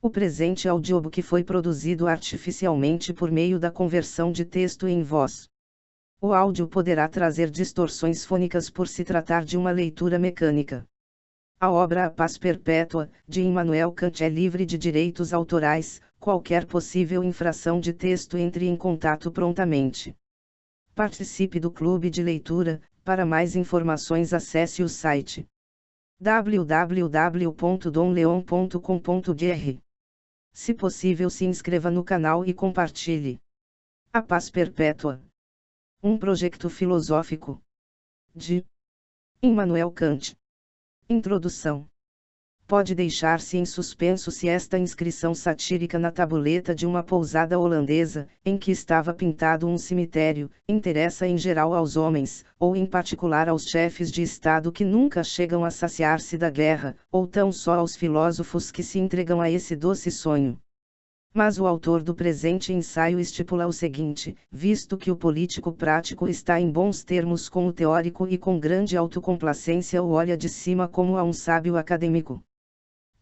O presente audiobook foi produzido artificialmente por meio da conversão de texto em voz. O áudio poderá trazer distorções fônicas por se tratar de uma leitura mecânica. A obra A Paz Perpétua, de Immanuel Kant, é livre de direitos autorais. Qualquer possível infração de texto, entre em contato prontamente. Participe do clube de leitura. Para mais informações, acesse o site www.domleon.com.br. Se possível, se inscreva no canal e compartilhe. A Paz Perpétua. Um projeto filosófico. De Immanuel Kant. Introdução. Pode deixar-se em suspenso se esta inscrição satírica na tabuleta de uma pousada holandesa, em que estava pintado um cemitério, interessa em geral aos homens, ou em particular aos chefes de Estado que nunca chegam a saciar-se da guerra, ou tão só aos filósofos que se entregam a esse doce sonho. Mas o autor do presente ensaio estipula o seguinte: visto que o político prático está em bons termos com o teórico e com grande autocomplacência o olha de cima como a um sábio acadêmico,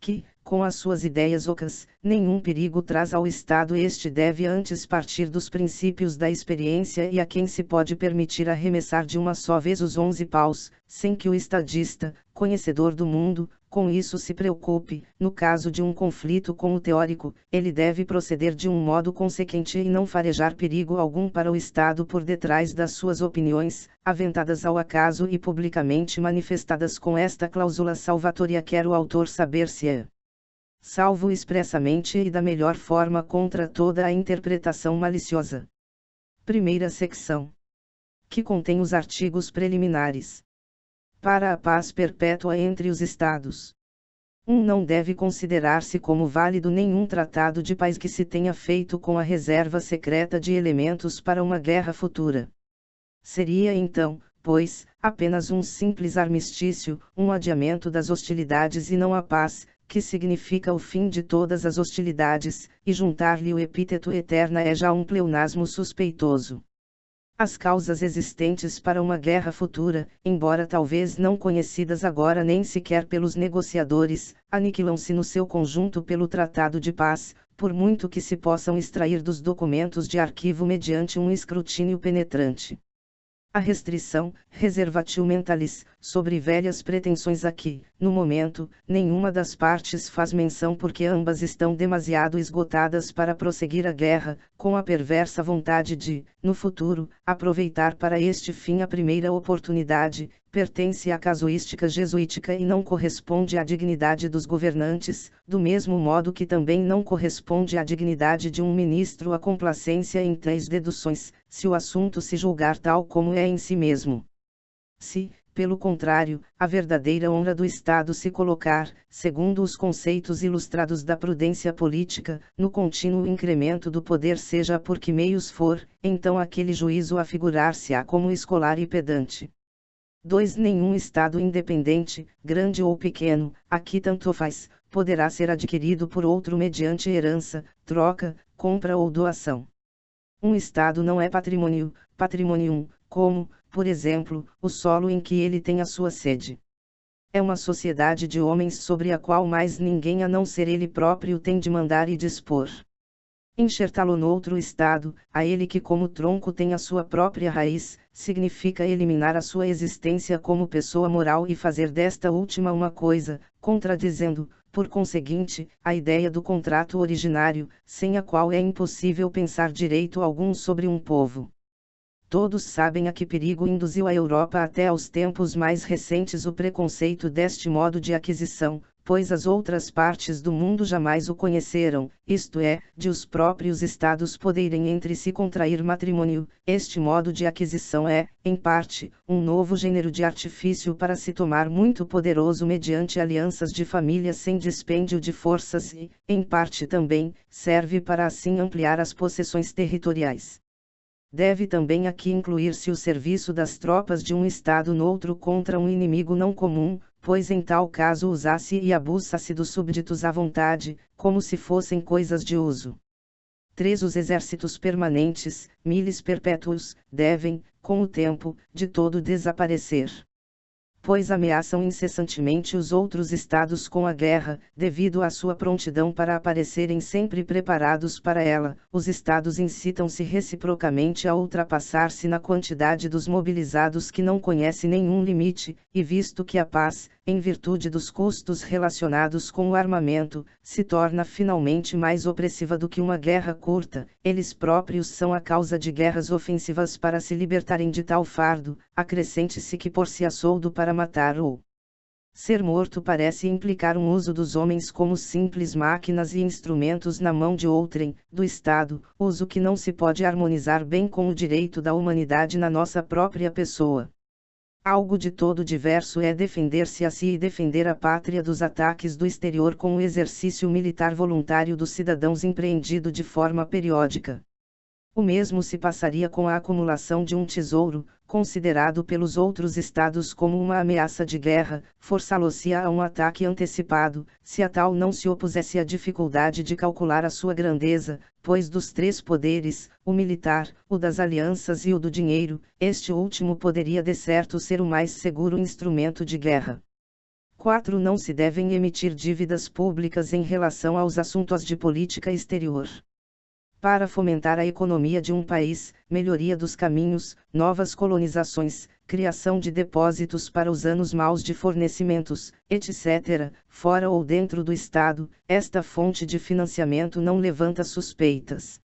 que, com as suas ideias ocas, nenhum perigo traz ao Estado, este deve antes partir dos princípios da experiência, e a quem se pode permitir arremessar de uma só vez os 11 paus, sem que o estadista, conhecedor do mundo, com isso se preocupe. No caso de um conflito com o teórico, ele deve proceder de um modo consequente e não farejar perigo algum para o Estado por detrás das suas opiniões, aventadas ao acaso e publicamente manifestadas com esta cláusula salvatória. Quer o autor saber se é salvo expressamente e da melhor forma contra toda a interpretação maliciosa. Primeira secção, que contém os artigos preliminares. Para a paz perpétua entre os Estados. Não deve considerar-se como válido nenhum tratado de paz que se tenha feito com a reserva secreta de elementos para uma guerra futura. Seria então, pois, apenas um simples armistício, um adiamento das hostilidades e não a paz, que significa o fim de todas as hostilidades, e juntar-lhe o epíteto eterna é já um pleonasmo suspeitoso. As causas existentes para uma guerra futura, embora talvez não conhecidas agora nem sequer pelos negociadores, aniquilam-se no seu conjunto pelo Tratado de Paz, por muito que se possam extrair dos documentos de arquivo mediante um escrutínio penetrante. A restrição, reservatio mentalis, sobre velhas pretensões aqui, no momento, nenhuma das partes faz menção porque ambas estão demasiado esgotadas para prosseguir a guerra, com a perversa vontade de, no futuro, aproveitar para este fim a primeira oportunidade, pertence à casuística jesuítica e não corresponde à dignidade dos governantes, do mesmo modo que também não corresponde à dignidade de um ministro a complacência em tais deduções, se o assunto se julgar tal como é em si mesmo. Se, pelo contrário, a verdadeira honra do Estado se colocar, segundo os conceitos ilustrados da prudência política, no contínuo incremento do poder, seja por que meios for, então aquele juízo afigurar-se-á como escolar e pedante. 2. Nenhum Estado independente, grande ou pequeno, aqui tanto faz, poderá ser adquirido por outro mediante herança, troca, compra ou doação. Um Estado não é patrimônio, patrimonium, como, por exemplo, o solo em que ele tem a sua sede. É uma sociedade de homens sobre a qual mais ninguém a não ser ele próprio tem de mandar e dispor. Enxertá-lo noutro Estado, a ele que como tronco tem a sua própria raiz, significa eliminar a sua existência como pessoa moral e fazer desta última uma coisa, contradizendo, por conseguinte, a ideia do contrato originário, sem a qual é impossível pensar direito algum sobre um povo. Todos sabem a que perigo induziu a Europa até aos tempos mais recentes o preconceito deste modo de aquisição, pois as outras partes do mundo jamais o conheceram, isto é, de os próprios Estados poderem entre si contrair matrimônio. Este modo de aquisição é, em parte, um novo gênero de artifício para se tomar muito poderoso mediante alianças de família sem dispêndio de forças e, em parte também, serve para assim ampliar as possessões territoriais. Deve também aqui incluir-se o serviço das tropas de um Estado noutro contra um inimigo não comum, pois em tal caso usa-se e abusa-se dos súbditos à vontade, como se fossem coisas de uso. 3. Os exércitos permanentes, milis perpétuos, devem, com o tempo, de todo desaparecer. pois ameaçam incessantemente os outros estados com a guerra, devido à sua prontidão para aparecerem sempre preparados para ela. Os estados incitam-se reciprocamente a ultrapassar-se na quantidade dos mobilizados que não conhece nenhum limite, e visto que a paz, em virtude dos custos relacionados com o armamento, se torna finalmente mais opressiva do que uma guerra curta, eles próprios são a causa de guerras ofensivas para se libertarem de tal fardo. Acrescente-se que por si a soldo para matar ou ser morto parece implicar um uso dos homens como simples máquinas e instrumentos na mão de outrem, do Estado, uso que não se pode harmonizar bem com o direito da humanidade na nossa própria pessoa. Algo de todo diverso é defender-se a si e defender a pátria dos ataques do exterior com o exercício militar voluntário dos cidadãos empreendido de forma periódica. O mesmo se passaria com a acumulação de um tesouro, considerado pelos outros estados como uma ameaça de guerra, forçá-lo-se-á a um ataque antecipado, se a tal não se opusesse à dificuldade de calcular a sua grandeza, pois dos três poderes, o militar, o das alianças e o do dinheiro, este último poderia de certo ser o mais seguro instrumento de guerra. 4. Não se devem emitir dívidas públicas em relação aos assuntos de política exterior. Para fomentar a economia de um país, melhoria dos caminhos, novas colonizações, criação de depósitos para os anos maus de fornecimentos, etc., fora ou dentro do Estado, esta fonte de financiamento não levanta suspeitas.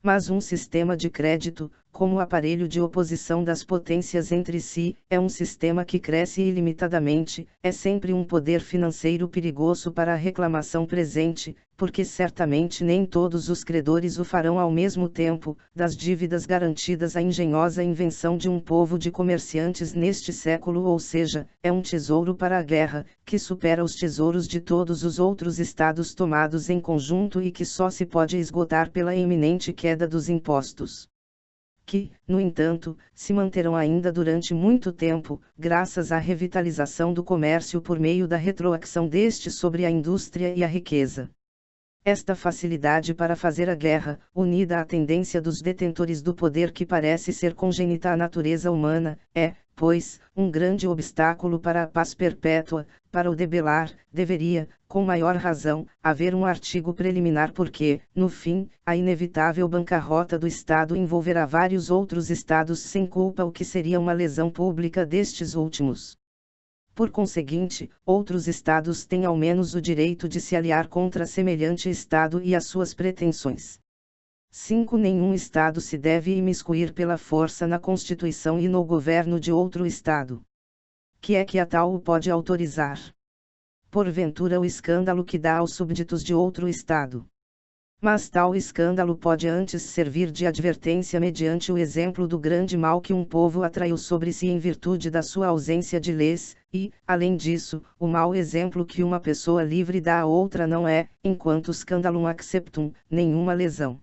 Mas um sistema de crédito, como aparelho de oposição das potências entre si, é um sistema que cresce ilimitadamente, é sempre um poder financeiro perigoso para a reclamação presente, porque certamente nem todos os credores o farão ao mesmo tempo. Das dívidas garantidas a engenhosa invenção de um povo de comerciantes neste século, ou seja, é um tesouro para a guerra, que supera os tesouros de todos os outros estados tomados em conjunto e que só se pode esgotar pela iminente queda dos impostos. Que, no entanto, se manterão ainda durante muito tempo, graças à revitalização do comércio por meio da retroação deste sobre a indústria e a riqueza. Esta facilidade para fazer a guerra, unida à tendência dos detentores do poder que parece ser congênita à natureza humana, é, pois, um grande obstáculo para a paz perpétua. Para o debelar, deveria, com maior razão, haver um artigo preliminar porque, no fim, a inevitável bancarrota do Estado envolverá vários outros Estados sem culpa, o que seria uma lesão pública destes últimos. Por conseguinte, outros estados têm ao menos o direito de se aliar contra semelhante estado e as suas pretensões. 5. Nenhum estado se deve imiscuir pela força na constituição e no governo de outro estado. Que é que a tal o pode autorizar? Porventura o escândalo que dá aos súbditos de outro estado. Mas tal escândalo pode antes servir de advertência mediante o exemplo do grande mal que um povo atraiu sobre si em virtude da sua ausência de leis, e, além disso, o mau exemplo que uma pessoa livre dá a outra não é, enquanto scandalum acceptum, nenhuma lesão.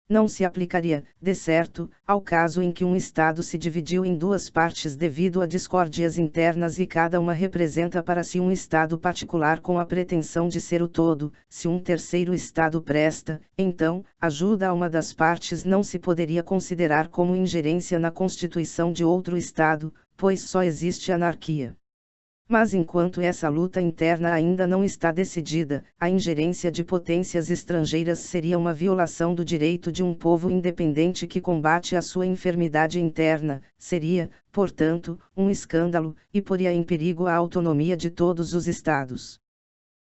Não se aplicaria, de certo, ao caso em que um Estado se dividiu em duas partes devido a discórdias internas e cada uma representa para si um Estado particular com a pretensão de ser o todo. Se um terceiro Estado presta, então, ajuda a uma das partes não se poderia considerar como ingerência na constituição de outro Estado, pois só existe anarquia. Mas enquanto essa luta interna ainda não está decidida, a ingerência de potências estrangeiras seria uma violação do direito de um povo independente que combate a sua enfermidade interna, seria, portanto, um escândalo, e poria em perigo a autonomia de todos os estados.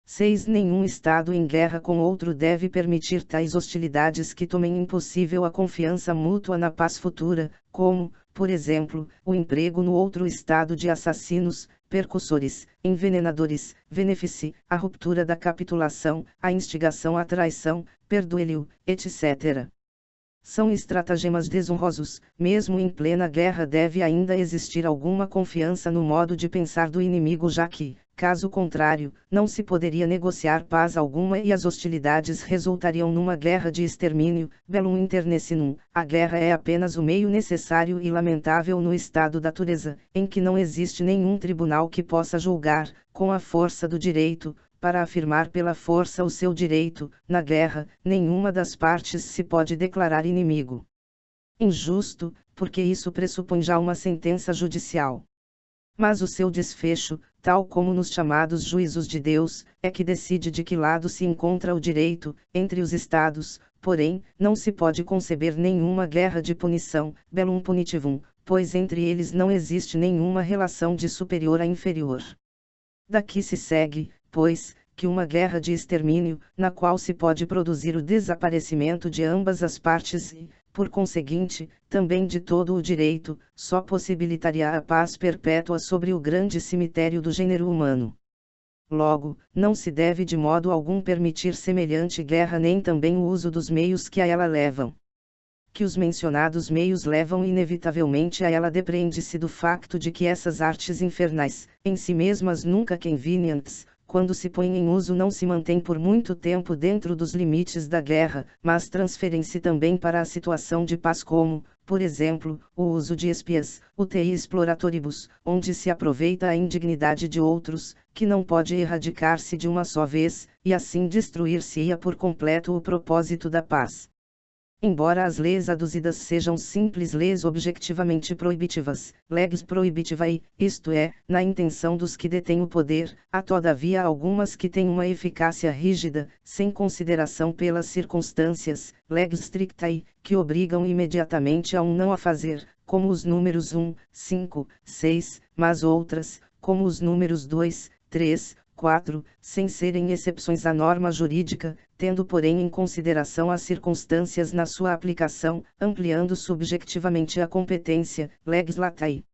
6. Nenhum Estado em guerra com outro deve permitir tais hostilidades que tomem impossível a confiança mútua na paz futura, como, por exemplo, o emprego no outro Estado de assassinos, percussores, envenenadores, beneficie, a ruptura da capitulação, a instigação à traição, perduelio, etc. São estratagemas desonrosos. Mesmo em plena guerra deve ainda existir alguma confiança no modo de pensar do inimigo, já que, caso contrário, não se poderia negociar paz alguma e as hostilidades resultariam numa guerra de extermínio. Bellum internecinum, a guerra é apenas o meio necessário e lamentável no estado da natureza, em que não existe nenhum tribunal que possa julgar, com a força do direito, para afirmar pela força o seu direito. Na guerra, nenhuma das partes se pode declarar inimigo. Injusto, porque isso pressupõe já uma sentença judicial. Mas o seu desfecho, tal como nos chamados juízos de Deus, é que decide de que lado se encontra o direito, entre os estados. Porém, não se pode conceber nenhuma guerra de punição, bellum punitivum, pois entre eles não existe nenhuma relação de superior a inferior. Daqui se segue, pois, que uma guerra de extermínio, na qual se pode produzir o desaparecimento de ambas as partes e, por conseguinte, também de todo o direito, só possibilitaria a paz perpétua sobre o grande cemitério do gênero humano. Logo, não se deve de modo algum permitir semelhante guerra nem também o uso dos meios que a ela levam. Que os mencionados meios levam inevitavelmente a ela depende-se do facto de que essas artes infernais, em si mesmas nunca convenientes, quando se põem em uso não se mantêm por muito tempo dentro dos limites da guerra, mas transferem-se também para a situação de paz como, por exemplo, o uso de espias, utei exploratoribus, onde se aproveita a indignidade de outros, que não pode erradicar-se de uma só vez, e assim destruir-se-ia por completo o propósito da paz. Embora as leis aduzidas sejam simples leis objetivamente proibitivas, leges prohibitivae, isto é, na intenção dos que detêm o poder, há todavia algumas que têm uma eficácia rígida, sem consideração pelas circunstâncias, leges strictae, que obrigam imediatamente a um não a fazer, como os números 1, 5, 6, mas outras, como os números 2, 3, 4, sem serem exceções à norma jurídica, tendo porém em consideração as circunstâncias na sua aplicação, ampliando subjetivamente a competência, leges latae.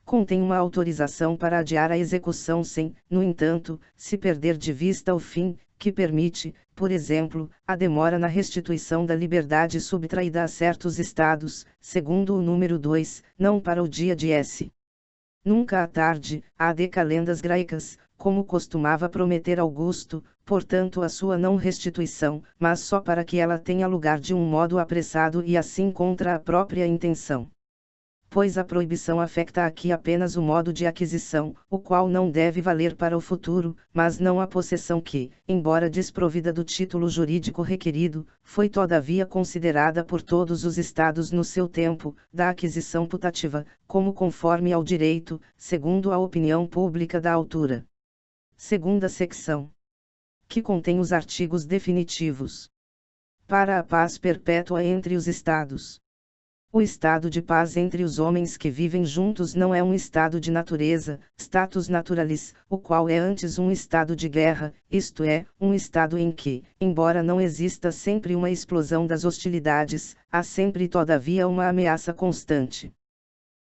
Contém uma autorização para adiar a execução sem, no entanto, se perder de vista o fim, que permite, por exemplo, a demora na restituição da liberdade subtraída a certos estados, segundo o número 2, não para o dia de S. Nunca à tarde, ad calendas graecas, como costumava prometer Augusto, portanto a sua não restituição, mas só para que ela tenha lugar de um modo apressado e assim contra a própria intenção. Pois a proibição afeta aqui apenas o modo de aquisição, o qual não deve valer para o futuro, mas não a possessão que, embora desprovida do título jurídico requerido, foi todavia considerada por todos os estados no seu tempo, da aquisição putativa, como conforme ao direito, segundo a opinião pública da altura. Segunda secção. Que contém os artigos definitivos. Para a paz perpétua entre os estados. O estado de paz entre os homens que vivem juntos não é um estado de natureza, status naturalis, o qual é antes um estado de guerra, isto é, um estado em que, embora não exista sempre uma explosão das hostilidades, há sempre todavia uma ameaça constante.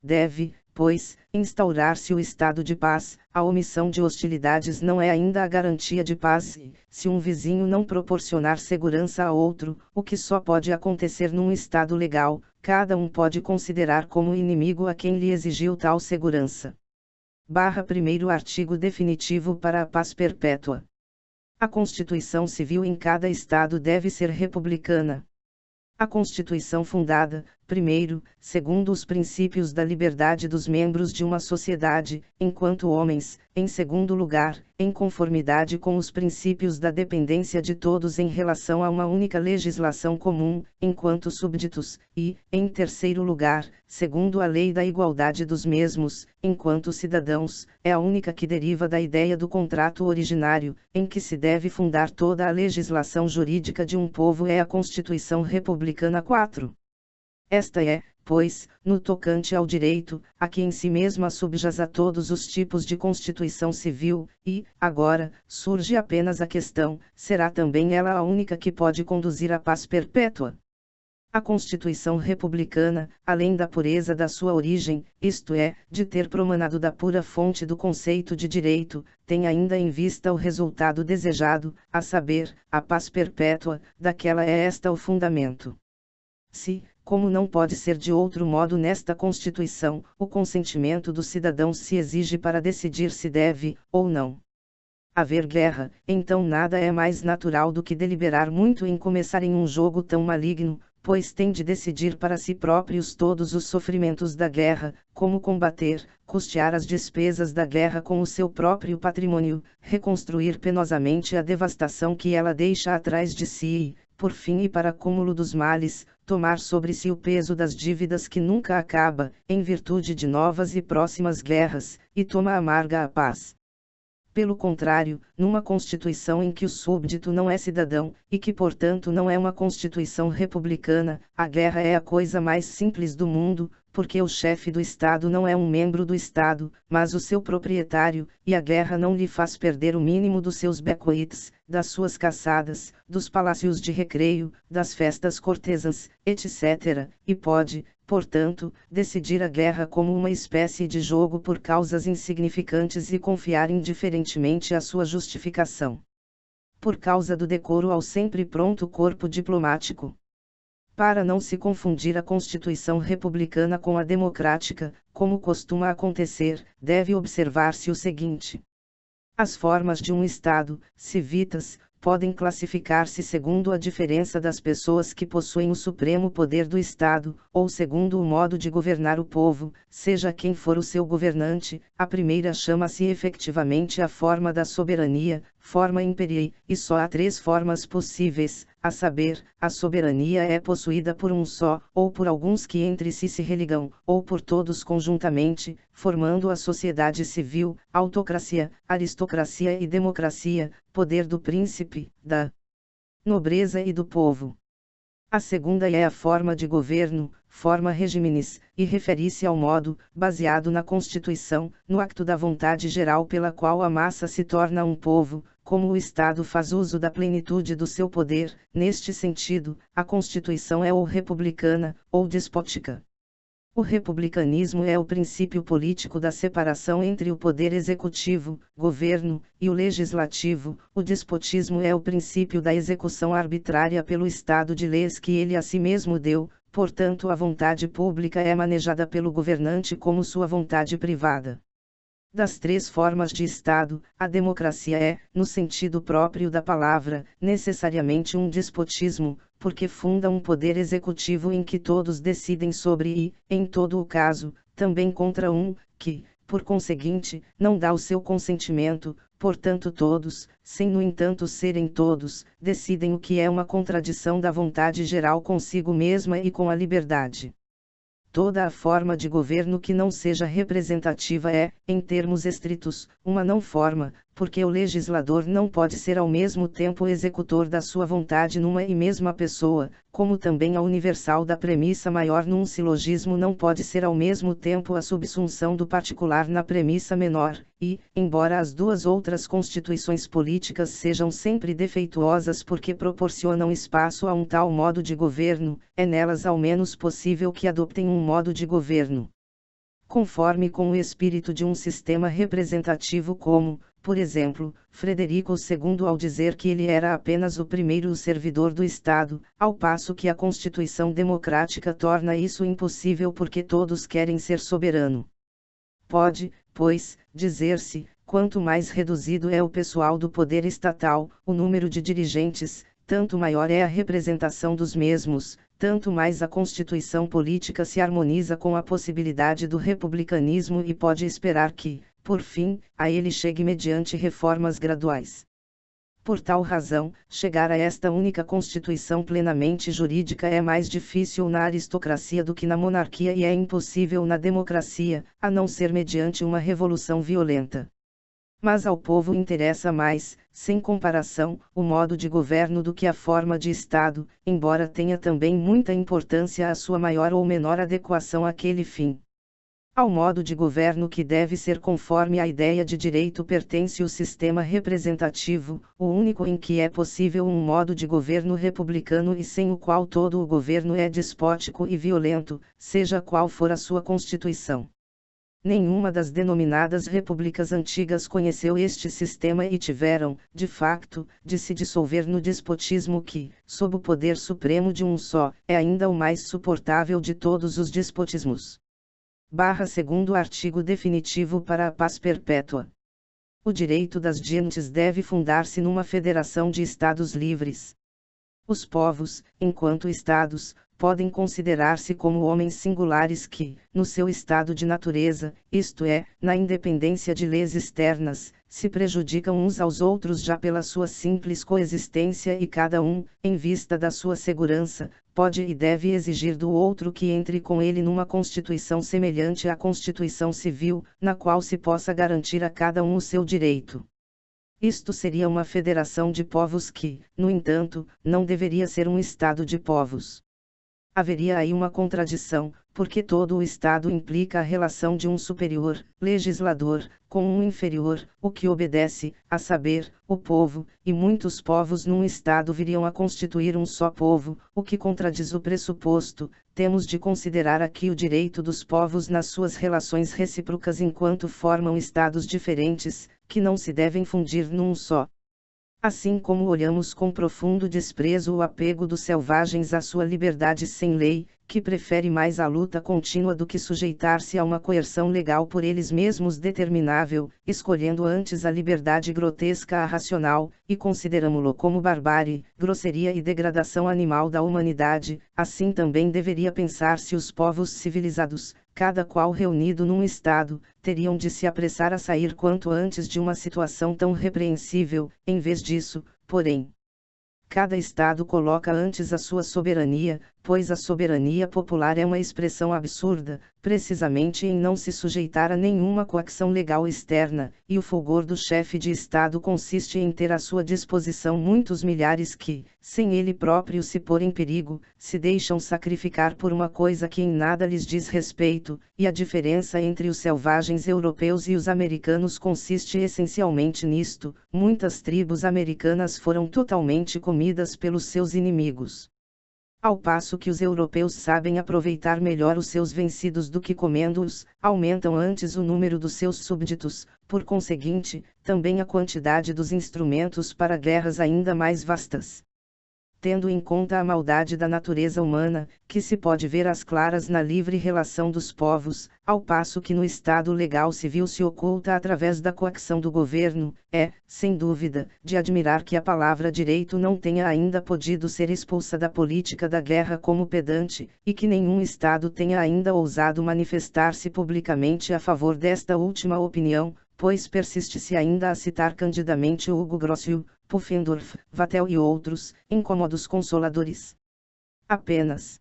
Deve, pois, instaurar-se o estado de paz. A omissão de hostilidades não é ainda a garantia de paz e, se um vizinho não proporcionar segurança a outro, o que só pode acontecer num estado legal, cada um pode considerar como inimigo a quem lhe exigiu tal segurança. Primeiro artigo definitivo para a paz perpétua. A Constituição Civil em cada estado deve ser republicana. A Constituição fundada, primeiro, segundo os princípios da liberdade dos membros de uma sociedade, enquanto homens, em segundo lugar, em conformidade com os princípios da dependência de todos em relação a uma única legislação comum, enquanto súbditos, e, em terceiro lugar, segundo a lei da igualdade dos mesmos, enquanto cidadãos, é a única que deriva da ideia do contrato originário, em que se deve fundar toda a legislação jurídica de um povo é a Constituição Republicana 4. Esta é, pois, no tocante ao direito, a que em si mesma subjaz a todos os tipos de Constituição Civil, e, agora, surge apenas a questão, será também ela a única que pode conduzir à paz perpétua? A Constituição Republicana, além da pureza da sua origem, isto é, de ter promanado da pura fonte do conceito de direito, tem ainda em vista o resultado desejado, a saber, a paz perpétua, daquela é esta o fundamento. Se, como não pode ser de outro modo nesta Constituição, o consentimento dos cidadãos se exige para decidir se deve, ou não, haver guerra, então nada é mais natural do que deliberar muito em começar em um jogo tão maligno, pois tem de decidir para si próprios todos os sofrimentos da guerra, como combater, custear as despesas da guerra com o seu próprio patrimônio, reconstruir penosamente a devastação que ela deixa atrás de si e, por fim e para cúmulo dos males, tomar sobre si o peso das dívidas que nunca acaba, em virtude de novas e próximas guerras, e toma amarga a paz. Pelo contrário, numa Constituição em que o súbdito não é cidadão, e que portanto não é uma Constituição republicana, a guerra é a coisa mais simples do mundo, porque o chefe do Estado não é um membro do Estado, mas o seu proprietário, e a guerra não lhe faz perder o mínimo dos seus becoites, das suas caçadas, dos palácios de recreio, das festas cortesãs, etc., e pode, portanto, decidir a guerra como uma espécie de jogo por causas insignificantes e confiar indiferentemente à sua justificação. Por causa do decoro ao sempre pronto corpo diplomático. Para não se confundir a Constituição republicana com a democrática, como costuma acontecer, deve observar-se o seguinte: as formas de um Estado, civitas, podem classificar-se segundo a diferença das pessoas que possuem o supremo poder do Estado, ou segundo o modo de governar o povo, seja quem for o seu governante. A primeira chama-se efetivamente a forma da soberania, forma imperii, e só há três formas possíveis, a saber, a soberania é possuída por um só, ou por alguns que entre si se religam, ou por todos conjuntamente, formando a sociedade civil, autocracia, aristocracia e democracia, poder do príncipe, da nobreza e do povo. A segunda é a forma de governo, forma regimenis, e refere-se ao modo, baseado na Constituição, no acto da vontade geral pela qual a massa se torna um povo, como o Estado faz uso da plenitude do seu poder. Neste sentido, a Constituição é ou republicana, ou despótica. O republicanismo é o princípio político da separação entre o poder executivo, governo, e o legislativo. O despotismo é o princípio da execução arbitrária pelo Estado de leis que ele a si mesmo deu, portanto a vontade pública é manejada pelo governante como sua vontade privada. Das três formas de Estado, a democracia é, no sentido próprio da palavra, necessariamente um despotismo, porque funda um poder executivo em que todos decidem sobre e, em todo o caso, também contra um, que, por conseguinte, não dá o seu consentimento. Portanto todos, sem no entanto serem todos, decidem o que é uma contradição da vontade geral consigo mesma e com a liberdade. Toda a forma de governo que não seja representativa é, em termos estritos, uma não-forma, porque o legislador não pode ser ao mesmo tempo executor da sua vontade numa e mesma pessoa, como também a universal da premissa maior num silogismo não pode ser ao mesmo tempo a subsunção do particular na premissa menor, e, embora as duas outras constituições políticas sejam sempre defeituosas porque proporcionam espaço a um tal modo de governo, é nelas ao menos possível que adoptem um modo de governo conforme com o espírito de um sistema representativo como, por exemplo, Frederico II ao dizer que ele era apenas o primeiro servidor do Estado, ao passo que a Constituição democrática torna isso impossível porque todos querem ser soberano. Pode, pois, dizer-se, quanto mais reduzido é o pessoal do poder estatal, o número de dirigentes, tanto maior é a representação dos mesmos, tanto mais a Constituição política se harmoniza com a possibilidade do republicanismo e pode esperar que, por fim, a ele chegue mediante reformas graduais. Por tal razão, chegar a esta única Constituição plenamente jurídica é mais difícil na aristocracia do que na monarquia e é impossível na democracia, a não ser mediante uma revolução violenta. Mas ao povo interessa mais, sem comparação, o modo de governo do que a forma de Estado, embora tenha também muita importância a sua maior ou menor adequação àquele fim. Ao modo de governo que deve ser conforme a ideia de direito pertence o sistema representativo, o único em que é possível um modo de governo republicano e sem o qual todo o governo é despótico e violento, seja qual for a sua constituição. Nenhuma das denominadas repúblicas antigas conheceu este sistema e tiveram, de facto, de se dissolver no despotismo que, sob o poder supremo de um só, é ainda o mais suportável de todos os despotismos. Segundo artigo definitivo para a paz perpétua. O direito das gentes deve fundar-se numa federação de Estados livres. Os povos, enquanto Estados, podem considerar-se como homens singulares que, no seu estado de natureza, isto é, na independência de leis externas, se prejudicam uns aos outros já pela sua simples coexistência e cada um, em vista da sua segurança, pode e deve exigir do outro que entre com ele numa constituição semelhante à Constituição Civil, na qual se possa garantir a cada um o seu direito. Isto seria uma federação de povos que, no entanto, não deveria ser um Estado de povos. Haveria aí uma contradição, porque todo o Estado implica a relação de um superior, legislador, com um inferior, o que obedece, a saber, o povo, e muitos povos num Estado viriam a constituir um só povo, o que contradiz o pressuposto. Temos de considerar aqui o direito dos povos nas suas relações recíprocas enquanto formam Estados diferentes, que não se devem fundir num só. Assim como olhamos com profundo desprezo o apego dos selvagens à sua liberdade sem lei, que prefere mais a luta contínua do que sujeitar-se a uma coerção legal por eles mesmos determinável, escolhendo antes a liberdade grotesca à racional, e consideramo-lo como barbárie, grosseria e degradação animal da humanidade, assim também deveria pensar-se os povos civilizados, cada qual reunido num Estado, teriam de se apressar a sair quanto antes de uma situação tão repreensível. Em vez disso, porém, cada Estado coloca antes a sua soberania, pois a soberania popular é uma expressão absurda, precisamente em não se sujeitar a nenhuma coação legal externa, e o fulgor do chefe de Estado consiste em ter à sua disposição muitos milhares que, sem ele próprio se pôr em perigo, se deixam sacrificar por uma coisa que em nada lhes diz respeito, e a diferença entre os selvagens europeus e os americanos consiste essencialmente nisto: muitas tribos americanas foram totalmente comidas pelos seus inimigos, ao passo que os europeus sabem aproveitar melhor os seus vencidos do que comendo-os, aumentam antes o número dos seus súbditos, por conseguinte, também a quantidade dos instrumentos para guerras ainda mais vastas. Tendo em conta a maldade da natureza humana, que se pode ver às claras na livre relação dos povos, ao passo que no Estado legal civil se oculta através da coação do governo, é, sem dúvida, de admirar que a palavra direito não tenha ainda podido ser expulsa da política da guerra como pedante, e que nenhum Estado tenha ainda ousado manifestar-se publicamente a favor desta última opinião, pois persiste-se ainda a citar candidamente Hugo Grotius, Pufendorf, Vattel e outros, incômodos consoladores. Apenas.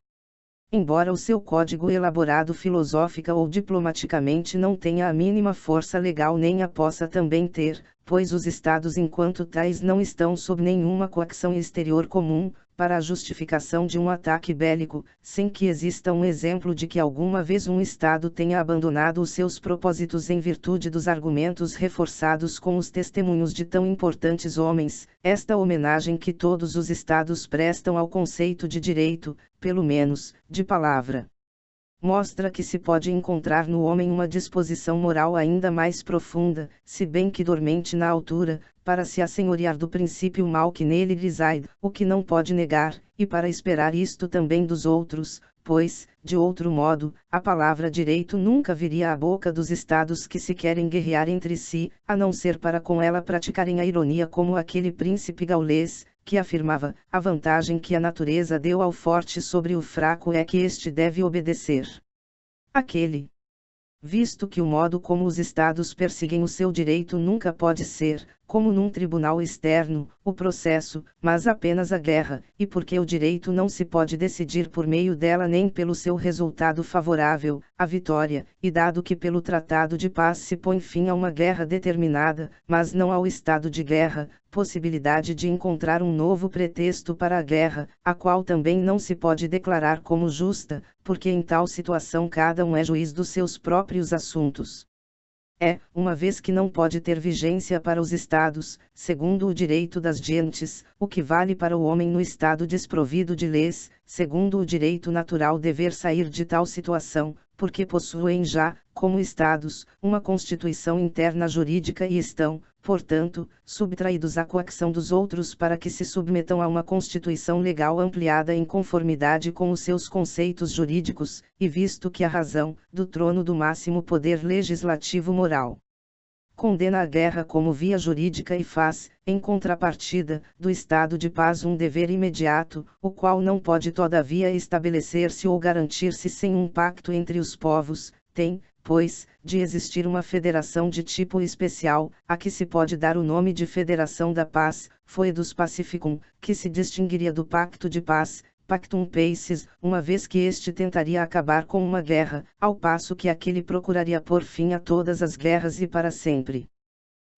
Embora o seu código elaborado filosófica ou diplomaticamente não tenha a mínima força legal nem a possa também ter, pois os Estados enquanto tais não estão sob nenhuma coação exterior comum, para a justificação de um ataque bélico, sem que exista um exemplo de que alguma vez um Estado tenha abandonado os seus propósitos em virtude dos argumentos reforçados com os testemunhos de tão importantes homens, esta homenagem que todos os Estados prestam ao conceito de direito, pelo menos, de palavra, mostra que se pode encontrar no homem uma disposição moral ainda mais profunda, se bem que dormente na altura, para se assenhorear do princípio mal que nele reside, o que não pode negar, e para esperar isto também dos outros, pois, de outro modo, a palavra direito nunca viria à boca dos Estados que se querem guerrear entre si, a não ser para com ela praticarem a ironia como aquele príncipe gaulês, que afirmava: a vantagem que a natureza deu ao forte sobre o fraco é que este deve obedecer aquele. Visto que o modo como os Estados perseguem o seu direito nunca pode ser, como num tribunal externo, o processo, mas apenas a guerra, e porque o direito não se pode decidir por meio dela nem pelo seu resultado favorável, a vitória, e dado que pelo Tratado de Paz se põe fim a uma guerra determinada, mas não ao estado de guerra, possibilidade de encontrar um novo pretexto para a guerra, a qual também não se pode declarar como justa, porque em tal situação cada um é juiz dos seus próprios assuntos. Uma vez que não pode ter vigência para os Estados, segundo o direito das gentes, o que vale para o homem no Estado desprovido de leis, segundo o direito natural dever sair de tal situação, porque possuem já, como Estados, uma constituição interna jurídica e estão, portanto, subtraídos à coação dos outros para que se submetam a uma constituição legal ampliada em conformidade com os seus conceitos jurídicos, e visto que a razão, do trono do máximo poder legislativo moral, condena a guerra como via jurídica e faz, em contrapartida, do estado de paz um dever imediato, o qual não pode todavia estabelecer-se ou garantir-se sem um pacto entre os povos, tem, pois, de existir uma federação de tipo especial, a que se pode dar o nome de Federação da Paz, Foedus Pacificum, que se distinguiria do Pacto de Paz, Pactum Pacis, uma vez que este tentaria acabar com uma guerra, ao passo que aquele procuraria pôr fim a todas as guerras e para sempre.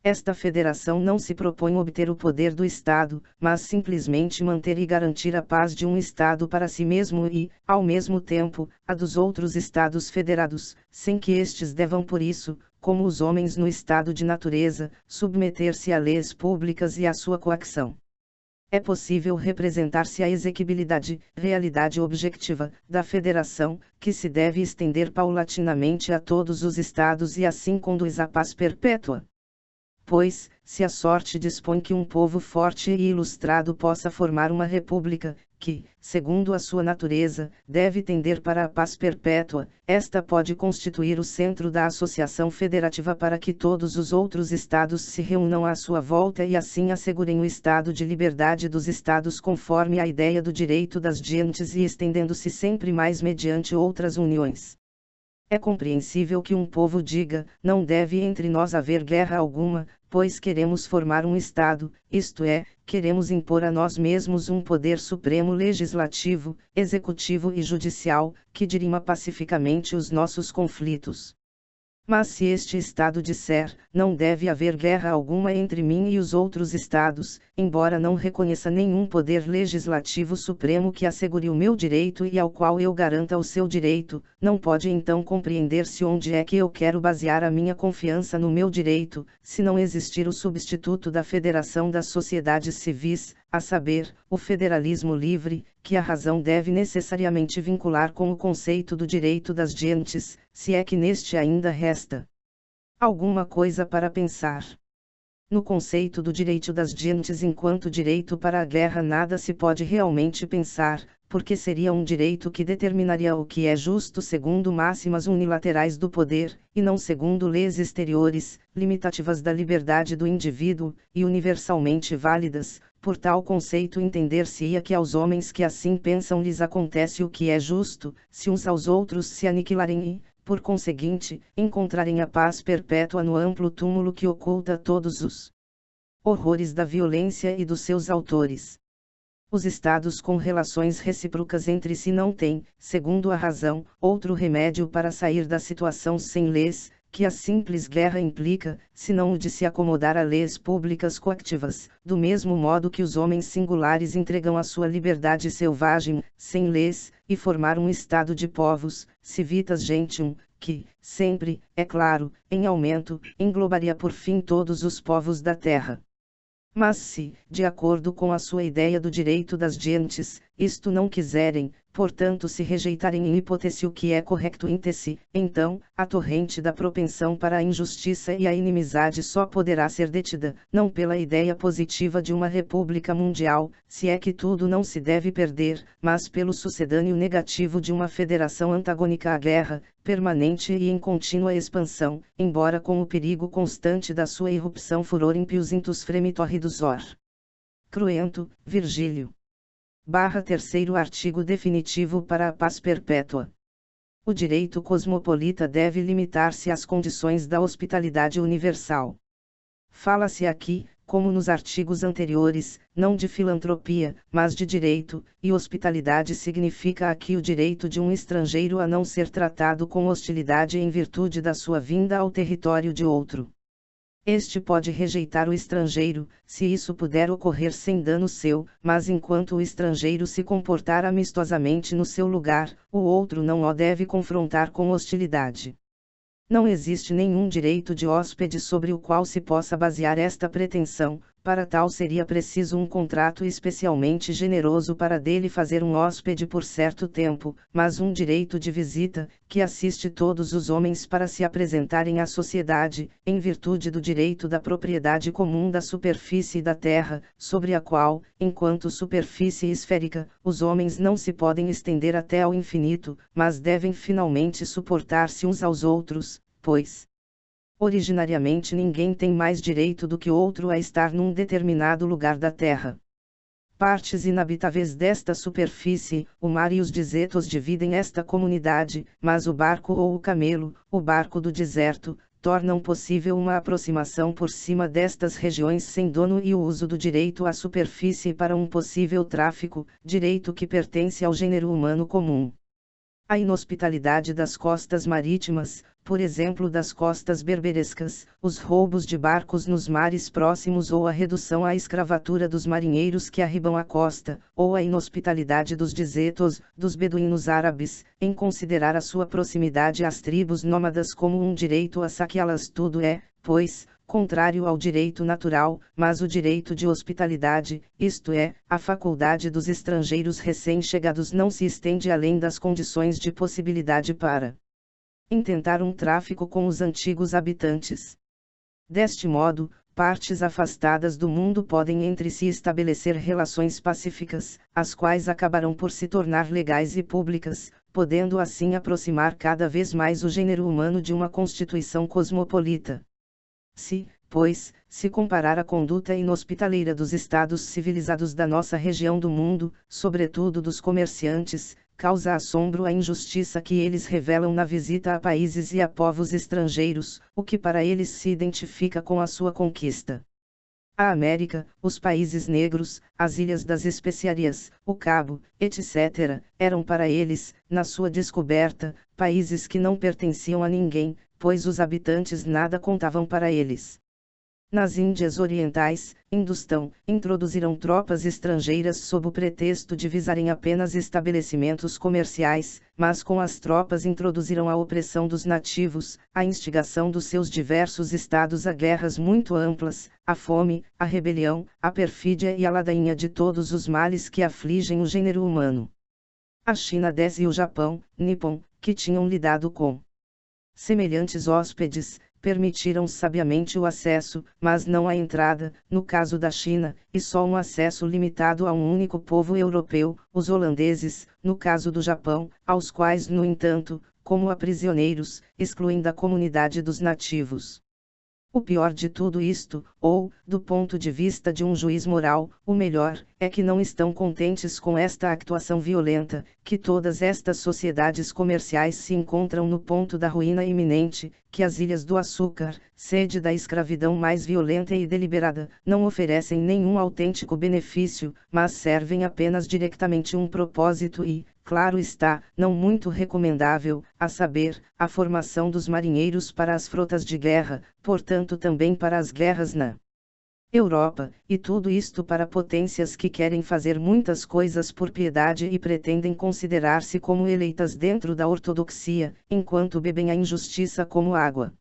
Esta federação não se propõe obter o poder do Estado, mas simplesmente manter e garantir a paz de um Estado para si mesmo e, ao mesmo tempo, a dos outros Estados federados, sem que estes devam por isso, como os homens no estado de natureza, submeter-se a leis públicas e à sua coacção. É possível representar-se a exequibilidade, realidade objetiva, da federação, que se deve estender paulatinamente a todos os Estados e assim conduz à paz perpétua. Pois, se a sorte dispõe que um povo forte e ilustrado possa formar uma república, que, segundo a sua natureza, deve tender para a paz perpétua, esta pode constituir o centro da associação federativa para que todos os outros estados se reúnam à sua volta e assim assegurem o estado de liberdade dos estados conforme a ideia do direito das gentes e estendendo-se sempre mais mediante outras uniões. É compreensível que um povo diga, não deve entre nós haver guerra alguma, pois queremos formar um Estado, isto é, queremos impor a nós mesmos um poder supremo legislativo, executivo e judicial, que dirima pacificamente os nossos conflitos. Mas se este Estado disser, não deve haver guerra alguma entre mim e os outros Estados, embora não reconheça nenhum poder legislativo supremo que assegure o meu direito e ao qual eu garanta o seu direito, não pode então compreender-se onde é que eu quero basear a minha confiança no meu direito, se não existir o substituto da Federação das Sociedades Civis, a saber, o federalismo livre, que a razão deve necessariamente vincular com o conceito do direito das gentes, se é que neste ainda resta alguma coisa para pensar. No conceito do direito das gentes enquanto direito para a guerra nada se pode realmente pensar, porque seria um direito que determinaria o que é justo segundo máximas unilaterais do poder, e não segundo leis exteriores, limitativas da liberdade do indivíduo, e universalmente válidas. Por tal conceito entender-se-ia que aos homens que assim pensam lhes acontece o que é justo, se uns aos outros se aniquilarem e, por conseguinte, encontrarem a paz perpétua no amplo túmulo que oculta todos os horrores da violência e dos seus autores. Os estados com relações recíprocas entre si não têm, segundo a razão, outro remédio para sair da situação sem leis, que a simples guerra implica, senão o de se acomodar a leis públicas coativas, do mesmo modo que os homens singulares entregam a sua liberdade selvagem, sem leis, e formar um estado de povos, civitas gentium, que, sempre, é claro, em aumento, englobaria por fim todos os povos da terra. Mas se, de acordo com a sua ideia do direito das gentes, isto não quiserem, portanto se rejeitarem em hipótese o que é correto em si, então, a torrente da propensão para a injustiça e a inimizade só poderá ser detida, não pela ideia positiva de uma república mundial, se é que tudo não se deve perder, mas pelo sucedâneo negativo de uma federação antagônica à guerra, permanente e em contínua expansão, embora com o perigo constante da sua irrupção furor impius intus fremitorridus or. Cruento, Virgílio. Terceiro artigo definitivo para a paz perpétua. O direito cosmopolita deve limitar-se às condições da hospitalidade universal. Fala-se aqui, como nos artigos anteriores, não de filantropia, mas de direito, e hospitalidade significa aqui o direito de um estrangeiro a não ser tratado com hostilidade em virtude da sua vinda ao território de outro. Este pode rejeitar o estrangeiro, se isso puder ocorrer sem dano seu, mas enquanto o estrangeiro se comportar amistosamente no seu lugar, o outro não o deve confrontar com hostilidade. Não existe nenhum direito de hóspede sobre o qual se possa basear esta pretensão, para tal seria preciso um contrato especialmente generoso para dele fazer um hóspede por certo tempo, mas um direito de visita, que assiste todos os homens para se apresentarem à sociedade, em virtude do direito da propriedade comum da superfície da terra, sobre a qual, enquanto superfície esférica, os homens não se podem estender até ao infinito, mas devem finalmente suportar-se uns aos outros, pois, originariamente ninguém tem mais direito do que outro a estar num determinado lugar da terra. partes inabitáveis desta superfície, o mar e os desertos dividem esta comunidade, mas o barco ou o camelo, o barco do deserto, tornam possível uma aproximação por cima destas regiões sem dono e o uso do direito à superfície para um possível tráfico, direito que pertence ao gênero humano comum. A inhospitalidade das costas marítimas, por exemplo das costas berberescas, os roubos de barcos nos mares próximos ou a redução à escravatura dos marinheiros que arribam à costa, ou a inhospitalidade dos desertos, dos beduínos árabes, em considerar a sua proximidade às tribos nômadas como um direito a saqueá-las, tudo é, pois, contrário ao direito natural, mas o direito de hospitalidade, isto é, a faculdade dos estrangeiros recém-chegados não se estende além das condições de possibilidade para intentar um tráfico com os antigos habitantes. Deste modo, partes afastadas do mundo podem entre si estabelecer relações pacíficas, as quais acabarão por se tornar legais e públicas, podendo assim aproximar cada vez mais o gênero humano de uma constituição cosmopolita. Se, pois, se comparar a conduta inhospitaleira dos estados civilizados da nossa região do mundo, sobretudo dos comerciantes, causa assombro a injustiça que eles revelam na visita a países e a povos estrangeiros, o que para eles se identifica com a sua conquista. A América, os países negros, as Ilhas das Especiarias, o Cabo, etc., eram para eles, na sua descoberta, países que não pertenciam a ninguém, pois os habitantes nada contavam para eles. Nas Índias Orientais, Hindustão, introduziram tropas estrangeiras sob o pretexto de visarem apenas estabelecimentos comerciais, mas com as tropas introduziram a opressão dos nativos, a instigação dos seus diversos estados a guerras muito amplas, a fome, a rebelião, a perfídia e a ladainha de todos os males que afligem o gênero humano. A China e o Japão, Nippon, que tinham lidado com semelhantes hóspedes, permitiram sabiamente o acesso, mas não a entrada, no caso da China, e só um acesso limitado a um único povo europeu, os holandeses, no caso do Japão, aos quais, no entanto, como a prisioneiros, excluem da comunidade dos nativos. O pior de tudo isto, ou, do ponto de vista de um juiz moral, o melhor, é que não estão contentes com esta actuação violenta, que todas estas sociedades comerciais se encontram no ponto da ruína iminente, que as Ilhas do Açúcar, sede da escravidão mais violenta e deliberada, não oferecem nenhum autêntico benefício, mas servem apenas diretamente um propósito e, claro está, não muito recomendável, a saber, a formação dos marinheiros para as frotas de guerra, portanto também para as guerras na Europa, e tudo isto para potências que querem fazer muitas coisas por piedade e pretendem considerar-se como eleitas dentro da ortodoxia, enquanto bebem a injustiça como água.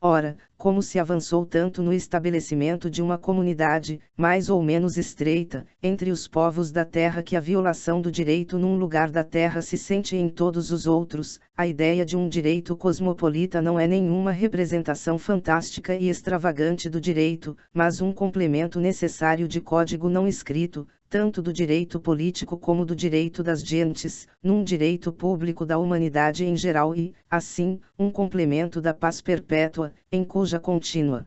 Ora, como se avançou tanto no estabelecimento de uma comunidade, mais ou menos estreita, entre os povos da terra que a violação do direito num lugar da terra se sente em todos os outros, a ideia de um direito cosmopolita não é nenhuma representação fantástica e extravagante do direito, mas um complemento necessário de código não escrito, tanto do direito político como do direito das gentes, num direito público da humanidade em geral e, assim, um complemento da paz perpétua, em cuja contínua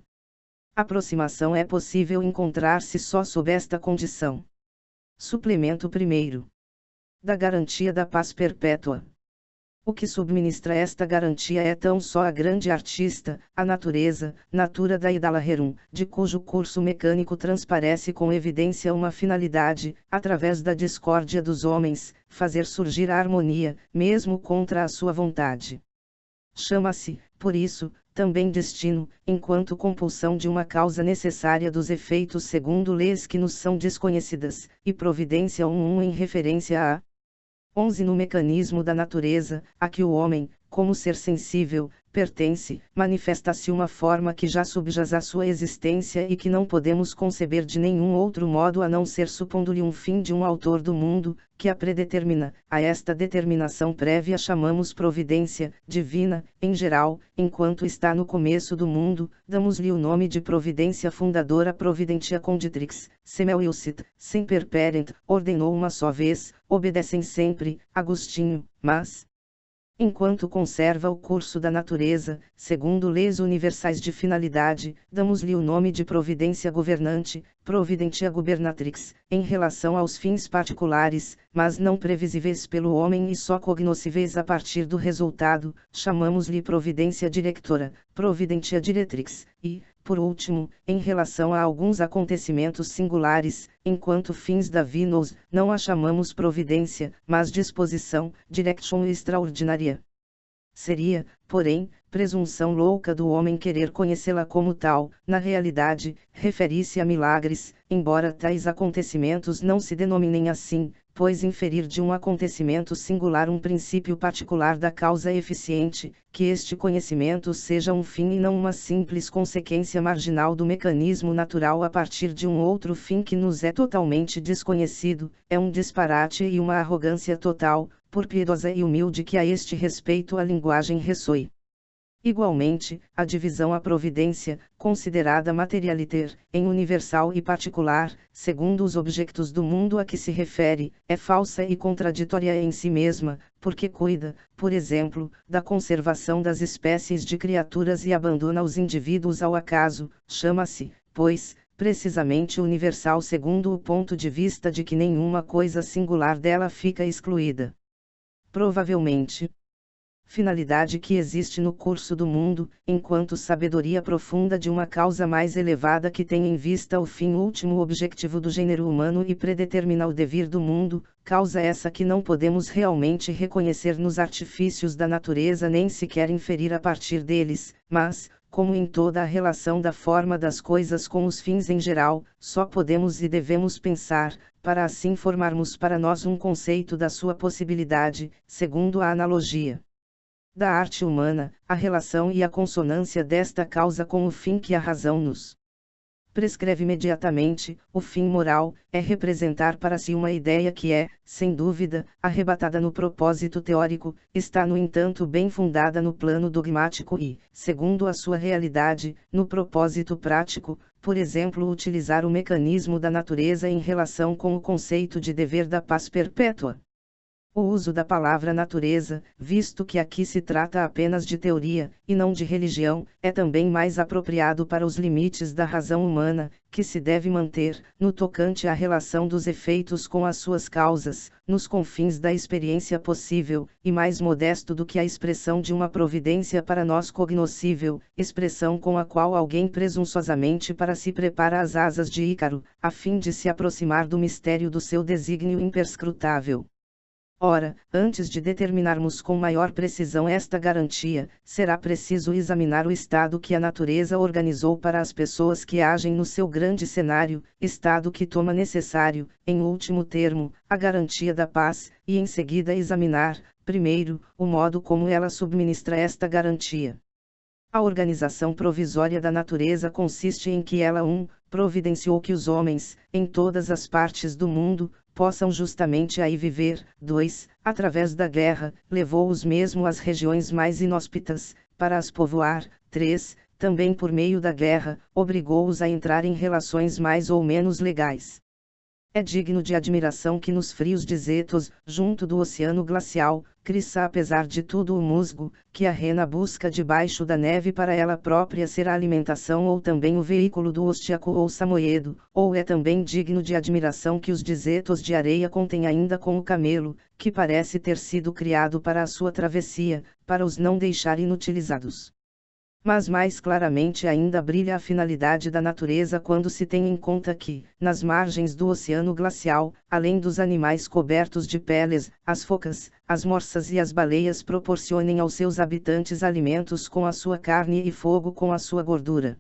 aproximação é possível encontrar-se só sob esta condição. Suplemento 1º. Da garantia da paz perpétua. O que subministra esta garantia é tão só a grande artista, a natureza, natura da Idalaherum, de cujo curso mecânico transparece com evidência uma finalidade, através da discórdia dos homens, fazer surgir a harmonia, mesmo contra a sua vontade. Chama-se, por isso, também destino, enquanto compulsão de uma causa necessária dos efeitos segundo leis que nos são desconhecidas, e providência em referência a 11 no mecanismo da natureza, a que o homem, como ser sensível, pertence, manifesta-se uma forma que já subjaz à sua existência e que não podemos conceber de nenhum outro modo a não ser supondo-lhe um fim de um autor do mundo, que a predetermina. A esta determinação prévia chamamos providência divina, em geral, enquanto está no começo do mundo, damos-lhe o nome de providência fundadora providentia conditrix, semel ilcit, semper perent, ordenou uma só vez, obedecem sempre, Agostinho, mas Enquanto conserva o curso da natureza, segundo leis universais de finalidade, damos-lhe o nome de providência governante, providentia gubernatrix, em relação aos fins particulares, mas não previsíveis pelo homem e só cognoscíveis a partir do resultado, chamamos-lhe providência directora, providentia directrix, e, por último, em relação a alguns acontecimentos singulares, enquanto fins divinos, não a chamamos providência, mas disposição, direction extraordinária. Seria, porém, presunção louca do homem querer conhecê-la como tal, na realidade, refere-se a milagres, embora tais acontecimentos não se denominem assim, pois inferir de um acontecimento singular um princípio particular da causa eficiente, que este conhecimento seja um fim e não uma simples consequência marginal do mecanismo natural a partir de um outro fim que nos é totalmente desconhecido, é um disparate e uma arrogância total, por piedosa e humilde que a este respeito a linguagem ressoe. Igualmente, a divisão à providência, considerada materialiter, em universal e particular, segundo os objetos do mundo a que se refere, é falsa e contraditória em si mesma, porque cuida, por exemplo, da conservação das espécies de criaturas e abandona os indivíduos ao acaso, chama-se, pois, precisamente universal segundo o ponto de vista de que nenhuma coisa singular dela fica excluída. Provavelmente, finalidade que existe no curso do mundo, enquanto sabedoria profunda de uma causa mais elevada que tem em vista o fim último objetivo do gênero humano e predetermina o devir do mundo, causa essa que não podemos realmente reconhecer nos artifícios da natureza nem sequer inferir a partir deles, mas, como em toda a relação da forma das coisas com os fins em geral, só podemos e devemos pensar, para assim formarmos para nós um conceito da sua possibilidade, segundo a analogia da arte humana, a relação e a consonância desta causa com o fim que a razão nos prescreve imediatamente. O fim moral é representar para si uma ideia que é, sem dúvida, arrebatada no propósito teórico, está no entanto bem fundada no plano dogmático e, segundo a sua realidade, no propósito prático, por exemplo, utilizar o mecanismo da natureza em relação com o conceito de dever da paz perpétua. O uso da palavra natureza, visto que aqui se trata apenas de teoria, e não de religião, é também mais apropriado para os limites da razão humana, que se deve manter, no tocante à relação dos efeitos com as suas causas, nos confins da experiência possível, e mais modesto do que a expressão de uma providência para nós cognoscível, expressão com a qual alguém presunçosamente para si prepara as asas de Ícaro, a fim de se aproximar do mistério do seu desígnio imperscrutável. Ora, antes de determinarmos com maior precisão esta garantia, será preciso examinar o estado que a natureza organizou para as pessoas que agem no seu grande cenário, estado que toma necessário, em último termo, a garantia da paz, e em seguida examinar, primeiro, o modo como ela subministra esta garantia. A organização provisória da natureza consiste em que ela providenciou que os homens, em todas as partes do mundo, possam justamente aí viver. 2. Através da guerra, levou-os mesmo às regiões mais inóspitas, para as povoar. 3. Também por meio da guerra, obrigou-os a entrar em relações mais ou menos legais. É digno de admiração que nos frios desertos, junto do oceano glacial, cresça apesar de tudo o musgo, que a rena busca debaixo da neve para ela própria ser a alimentação ou também o veículo do ostiaco ou samoedo, ou é também digno de admiração que os desertos de areia contêm ainda com o camelo, que parece ter sido criado para a sua travessia, para os não deixar inutilizados. Mas mais claramente ainda brilha a finalidade da natureza quando se tem em conta que, nas margens do oceano glacial, além dos animais cobertos de peles, as focas, as morsas e as baleias proporcionem aos seus habitantes alimentos com a sua carne e fogo com a sua gordura.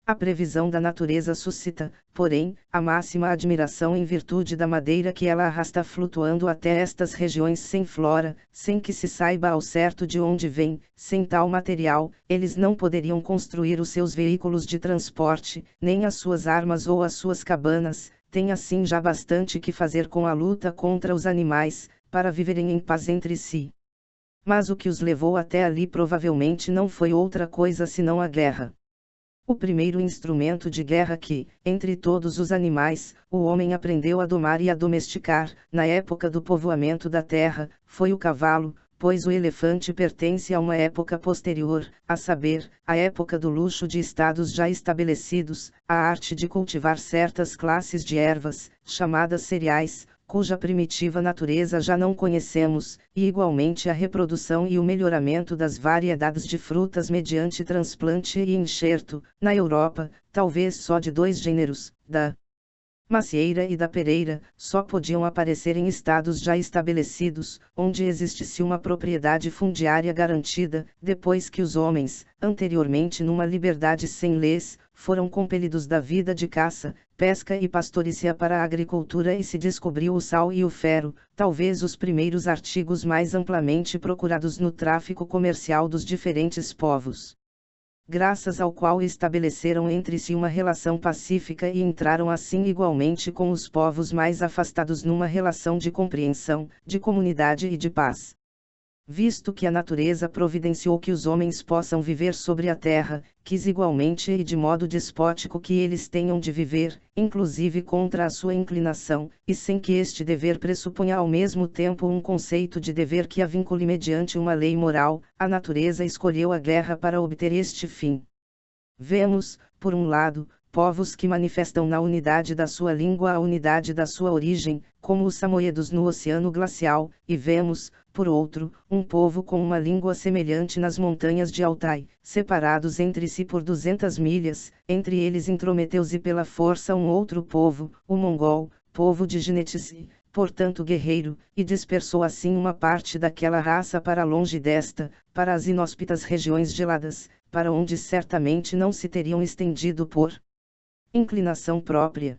A previsão da natureza suscita, porém, a máxima admiração em virtude da madeira que ela arrasta flutuando até estas regiões sem flora, sem que se saiba ao certo de onde vem. Sem tal material, eles não poderiam construir os seus veículos de transporte, nem as suas armas ou as suas cabanas, têm assim já bastante que fazer com a luta contra os animais, para viverem em paz entre si. Mas o que os levou até ali provavelmente não foi outra coisa senão a guerra. O primeiro instrumento de guerra que, entre todos os animais, o homem aprendeu a domar e a domesticar, na época do povoamento da terra, foi o cavalo, pois o elefante pertence a uma época posterior, a saber, a época do luxo de estados já estabelecidos, a arte de cultivar certas classes de ervas, chamadas cereais, cuja primitiva natureza já não conhecemos, e igualmente a reprodução e o melhoramento das variedades de frutas mediante transplante e enxerto, na Europa, talvez só de dois gêneros, da macieira e da pereira, só podiam aparecer em estados já estabelecidos, onde existisse uma propriedade fundiária garantida, depois que os homens, anteriormente numa liberdade sem leis, foram compelidos da vida de caça, pesca e pastorícia para a agricultura e se descobriu o sal e o ferro, talvez os primeiros artigos mais amplamente procurados no tráfico comercial dos diferentes povos, graças ao qual estabeleceram entre si uma relação pacífica e entraram assim igualmente com os povos mais afastados numa relação de compreensão, de comunidade e de paz. Visto que a natureza providenciou que os homens possam viver sobre a terra, quis igualmente e de modo despótico que eles tenham de viver, inclusive contra a sua inclinação, e sem que este dever pressuponha ao mesmo tempo um conceito de dever que a vincule mediante uma lei moral, a natureza escolheu a guerra para obter este fim. Vemos, por um lado, povos que manifestam na unidade da sua língua a unidade da sua origem, como os samoiedos no Oceano Glacial, e vemos, por outro, um povo com uma língua semelhante nas montanhas de Altai, separados entre si por 200 milhas, entre eles intrometeu-se pela força um outro povo, o mongol, povo de Genetice, portanto guerreiro, e dispersou assim uma parte daquela raça para longe desta, para as inóspitas regiões geladas, para onde certamente não se teriam estendido por inclinação própria.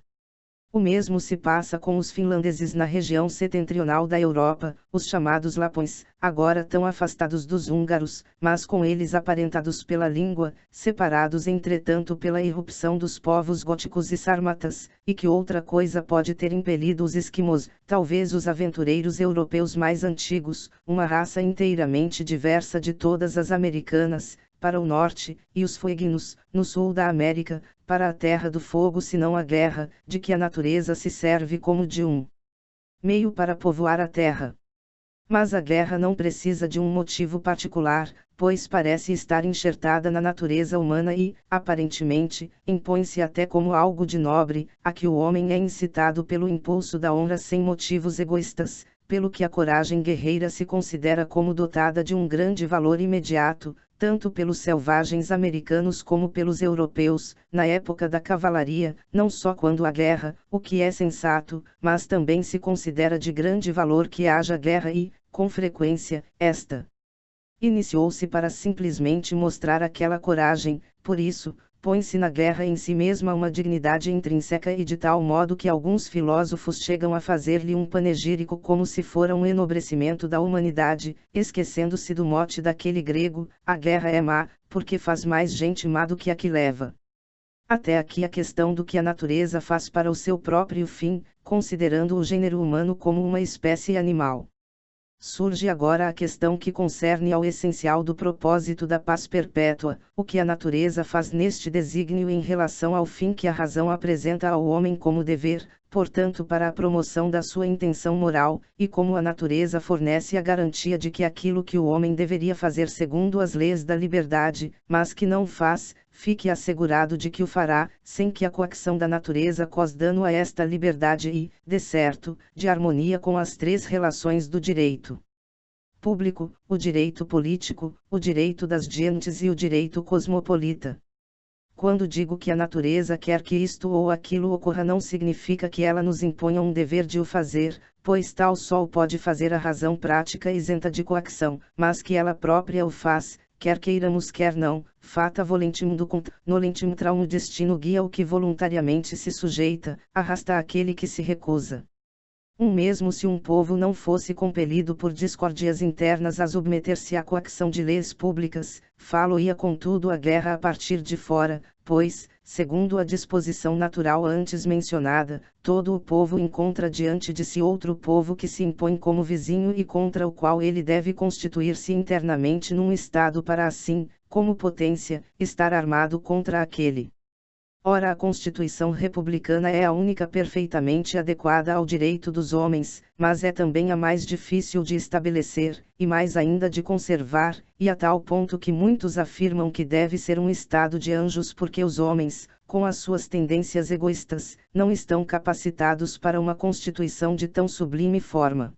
O mesmo se passa com os finlandeses na região setentrional da Europa, os chamados lapões, agora tão afastados dos húngaros, mas com eles aparentados pela língua, separados entretanto pela irrupção dos povos góticos e sármatas, e que outra coisa pode ter impelido os esquimós, talvez os aventureiros europeus mais antigos, uma raça inteiramente diversa de todas as americanas, para o norte, e os fueguinos, no sul da América, para a terra do fogo senão a guerra, de que a natureza se serve como de um meio para povoar a terra. Mas a guerra não precisa de um motivo particular, pois parece estar enxertada na natureza humana e, aparentemente, impõe-se até como algo de nobre, a que o homem é incitado pelo impulso da honra sem motivos egoístas, pelo que a coragem guerreira se considera como dotada de um grande valor imediato, tanto pelos selvagens americanos como pelos europeus, na época da cavalaria, não só quando há guerra, o que é sensato, mas também se considera de grande valor que haja guerra e, com frequência, esta iniciou-se para simplesmente mostrar aquela coragem, por isso, põe-se na guerra em si mesma uma dignidade intrínseca e de tal modo que alguns filósofos chegam a fazer-lhe um panegírico como se fora um enobrecimento da humanidade, esquecendo-se do mote daquele grego, a guerra é má, porque faz mais gente má do que a que leva. Até aqui a questão do que a natureza faz para o seu próprio fim, considerando o gênero humano como uma espécie animal. Surge agora a questão que concerne ao essencial do propósito da paz perpétua, o que a natureza faz neste desígnio em relação ao fim que a razão apresenta ao homem como dever, portanto para a promoção da sua intenção moral, e como a natureza fornece a garantia de que aquilo que o homem deveria fazer segundo as leis da liberdade, mas que não faz, fique assegurado de que o fará, sem que a coação da natureza cause dano a esta liberdade e, de certo, de harmonia com as três relações do direito público, o direito político, o direito das gentes e o direito cosmopolita. Quando digo que a natureza quer que isto ou aquilo ocorra, não significa que ela nos imponha um dever de o fazer, pois tal só o pode fazer a razão prática isenta de coação, mas que ela própria o faz, quer queiramos quer não, fata volentim ducunt, nolentim traum o destino guia o que voluntariamente se sujeita, arrasta aquele que se recusa. Mesmo se um povo não fosse compelido por discórdias internas a submeter-se à coação de leis públicas, falo-ia contudo a guerra a partir de fora, pois, segundo a disposição natural antes mencionada, todo o povo encontra diante de si outro povo que se impõe como vizinho e contra o qual ele deve constituir-se internamente num estado para assim, como potência, estar armado contra aquele Ora, a Constituição republicana é a única perfeitamente adequada ao direito dos homens, mas é também a mais difícil de estabelecer, e mais ainda de conservar, e a tal ponto que muitos afirmam que deve ser um estado de anjos porque os homens, com as suas tendências egoístas, não estão capacitados para uma Constituição de tão sublime forma.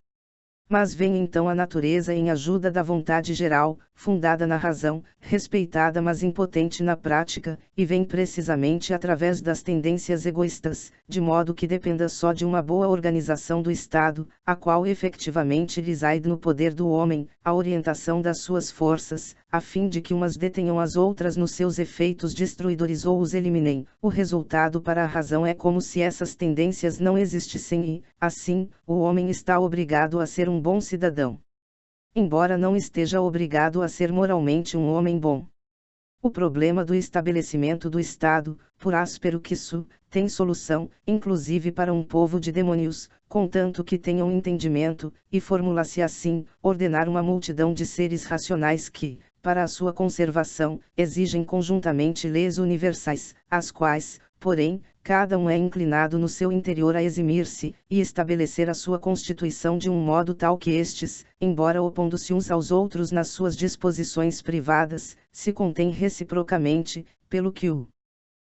Mas vem então a natureza em ajuda da vontade geral, fundada na razão, respeitada mas impotente na prática, e vem precisamente através das tendências egoístas, de modo que dependa só de uma boa organização do Estado, a qual efetivamente reside no poder do homem, a orientação das suas forças, a fim de que umas detenham as outras nos seus efeitos destruidores ou os eliminem. O resultado para a razão é como se essas tendências não existissem e, assim, o homem está obrigado a ser um bom cidadão, embora não esteja obrigado a ser moralmente um homem bom. O problema do estabelecimento do Estado, por áspero que isso, tem solução, inclusive para um povo de demônios, contanto que tenham entendimento, e formula-se assim: ordenar uma multidão de seres racionais que, para a sua conservação, exigem conjuntamente leis universais, as quais, porém, cada um é inclinado no seu interior a eximir-se, e estabelecer a sua constituição de um modo tal que estes, embora opondo-se uns aos outros nas suas disposições privadas, se contêm reciprocamente, pelo que o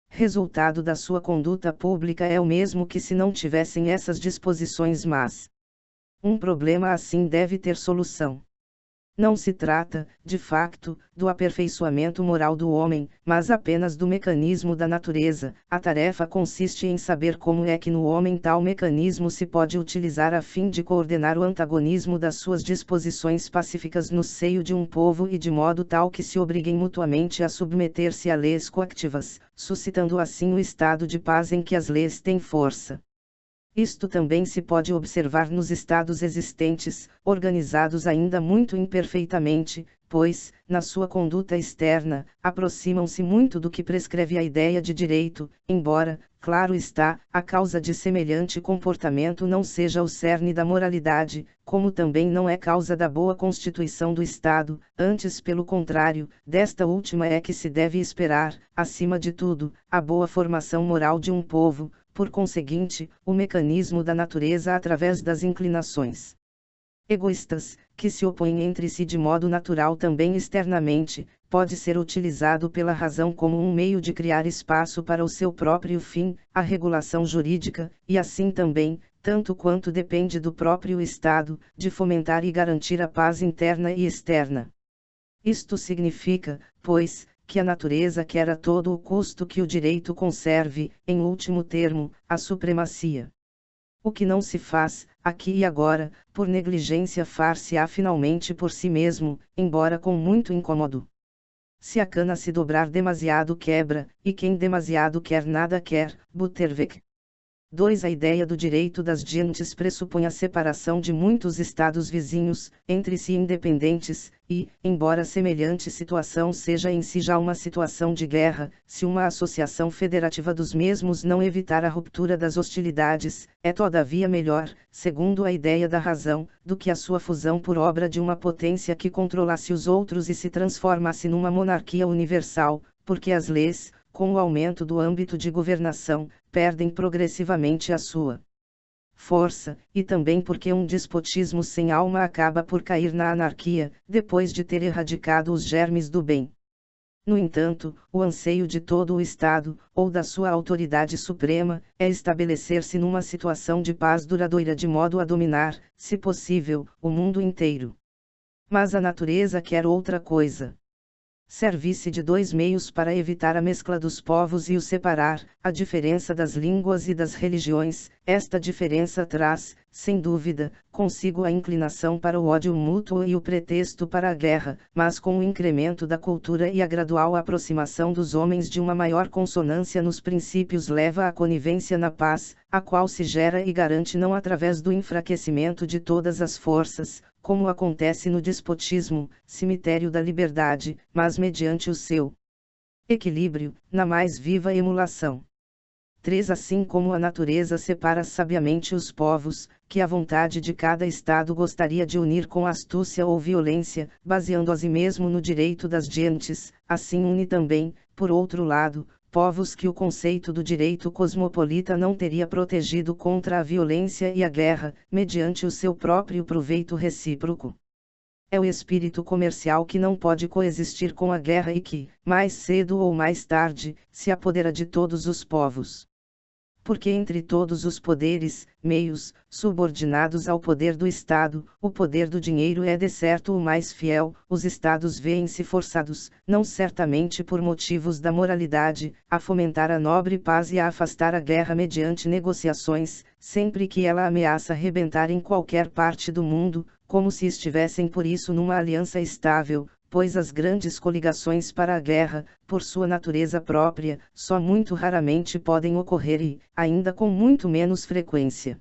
resultado da sua conduta pública é o mesmo que se não tivessem essas disposições, mas um problema assim deve ter solução. Não se trata, de facto, do aperfeiçoamento moral do homem, mas apenas do mecanismo da natureza. A tarefa consiste em saber como é que no homem tal mecanismo se pode utilizar a fim de coordenar o antagonismo das suas disposições pacíficas no seio de um povo e de modo tal que se obriguem mutuamente a submeter-se a leis coativas, suscitando assim o estado de paz em que as leis têm força. Isto também se pode observar nos estados existentes, organizados ainda muito imperfeitamente, pois, na sua conduta externa, aproximam-se muito do que prescreve a ideia de direito, embora, claro está, a causa de semelhante comportamento não seja o cerne da moralidade, como também não é causa da boa constituição do Estado, antes pelo contrário, desta última é que se deve esperar, acima de tudo, a boa formação moral de um povo. Por conseguinte, o mecanismo da natureza através das inclinações egoístas, que se opõem entre si de modo natural também externamente, pode ser utilizado pela razão como um meio de criar espaço para o seu próprio fim, a regulação jurídica, e assim também, tanto quanto depende do próprio Estado, de fomentar e garantir a paz interna e externa. Isto significa, pois, que a natureza quer a todo o custo que o direito conserve, em último termo, a supremacia. O que não se faz, aqui e agora, por negligência far-se-á finalmente por si mesmo, embora com muito incômodo. Se a cana se dobrar demasiado quebra, e quem demasiado quer nada quer. Butterweg. 2. A ideia do direito das gentes pressupõe a separação de muitos estados vizinhos, entre si independentes, e, embora semelhante situação seja em si já uma situação de guerra, se uma associação federativa dos mesmos não evitar a ruptura das hostilidades, é todavia melhor, segundo a ideia da razão, do que a sua fusão por obra de uma potência que controlasse os outros e se transformasse numa monarquia universal, porque as leis, com o aumento do âmbito de governação, perdem progressivamente a sua força, e também porque um despotismo sem alma acaba por cair na anarquia, depois de ter erradicado os germes do bem. No entanto, o anseio de todo o Estado, ou da sua autoridade suprema, é estabelecer-se numa situação de paz duradoura de modo a dominar, se possível, o mundo inteiro. Mas a natureza quer outra coisa. Serve-se de dois meios para evitar a mescla dos povos e o separar, a diferença das línguas e das religiões. Esta diferença traz, sem dúvida, consigo a inclinação para o ódio mútuo e o pretexto para a guerra, mas com o incremento da cultura e a gradual aproximação dos homens de uma maior consonância nos princípios leva à conivência na paz, a qual se gera e garante não através do enfraquecimento de todas as forças, como acontece no despotismo, cemitério da liberdade, mas mediante o seu equilíbrio, na mais viva emulação. 3. Assim como a natureza separa sabiamente os povos, que a vontade de cada Estado gostaria de unir com astúcia ou violência, baseando a si mesmo no direito das gentes, assim une também, por outro lado, povos que o conceito do direito cosmopolita não teria protegido contra a violência e a guerra, mediante o seu próprio proveito recíproco. É o espírito comercial que não pode coexistir com a guerra e que, mais cedo ou mais tarde, se apodera de todos os povos. Porque entre todos os poderes, meios, subordinados ao poder do Estado, o poder do dinheiro é de certo o mais fiel, os Estados veem-se forçados, não certamente por motivos da moralidade, a fomentar a nobre paz e a afastar a guerra mediante negociações, sempre que ela ameaça rebentar em qualquer parte do mundo, como se estivessem por isso numa aliança estável, pois as grandes coligações para a guerra, por sua natureza própria, só muito raramente podem ocorrer e, ainda com muito menos frequência,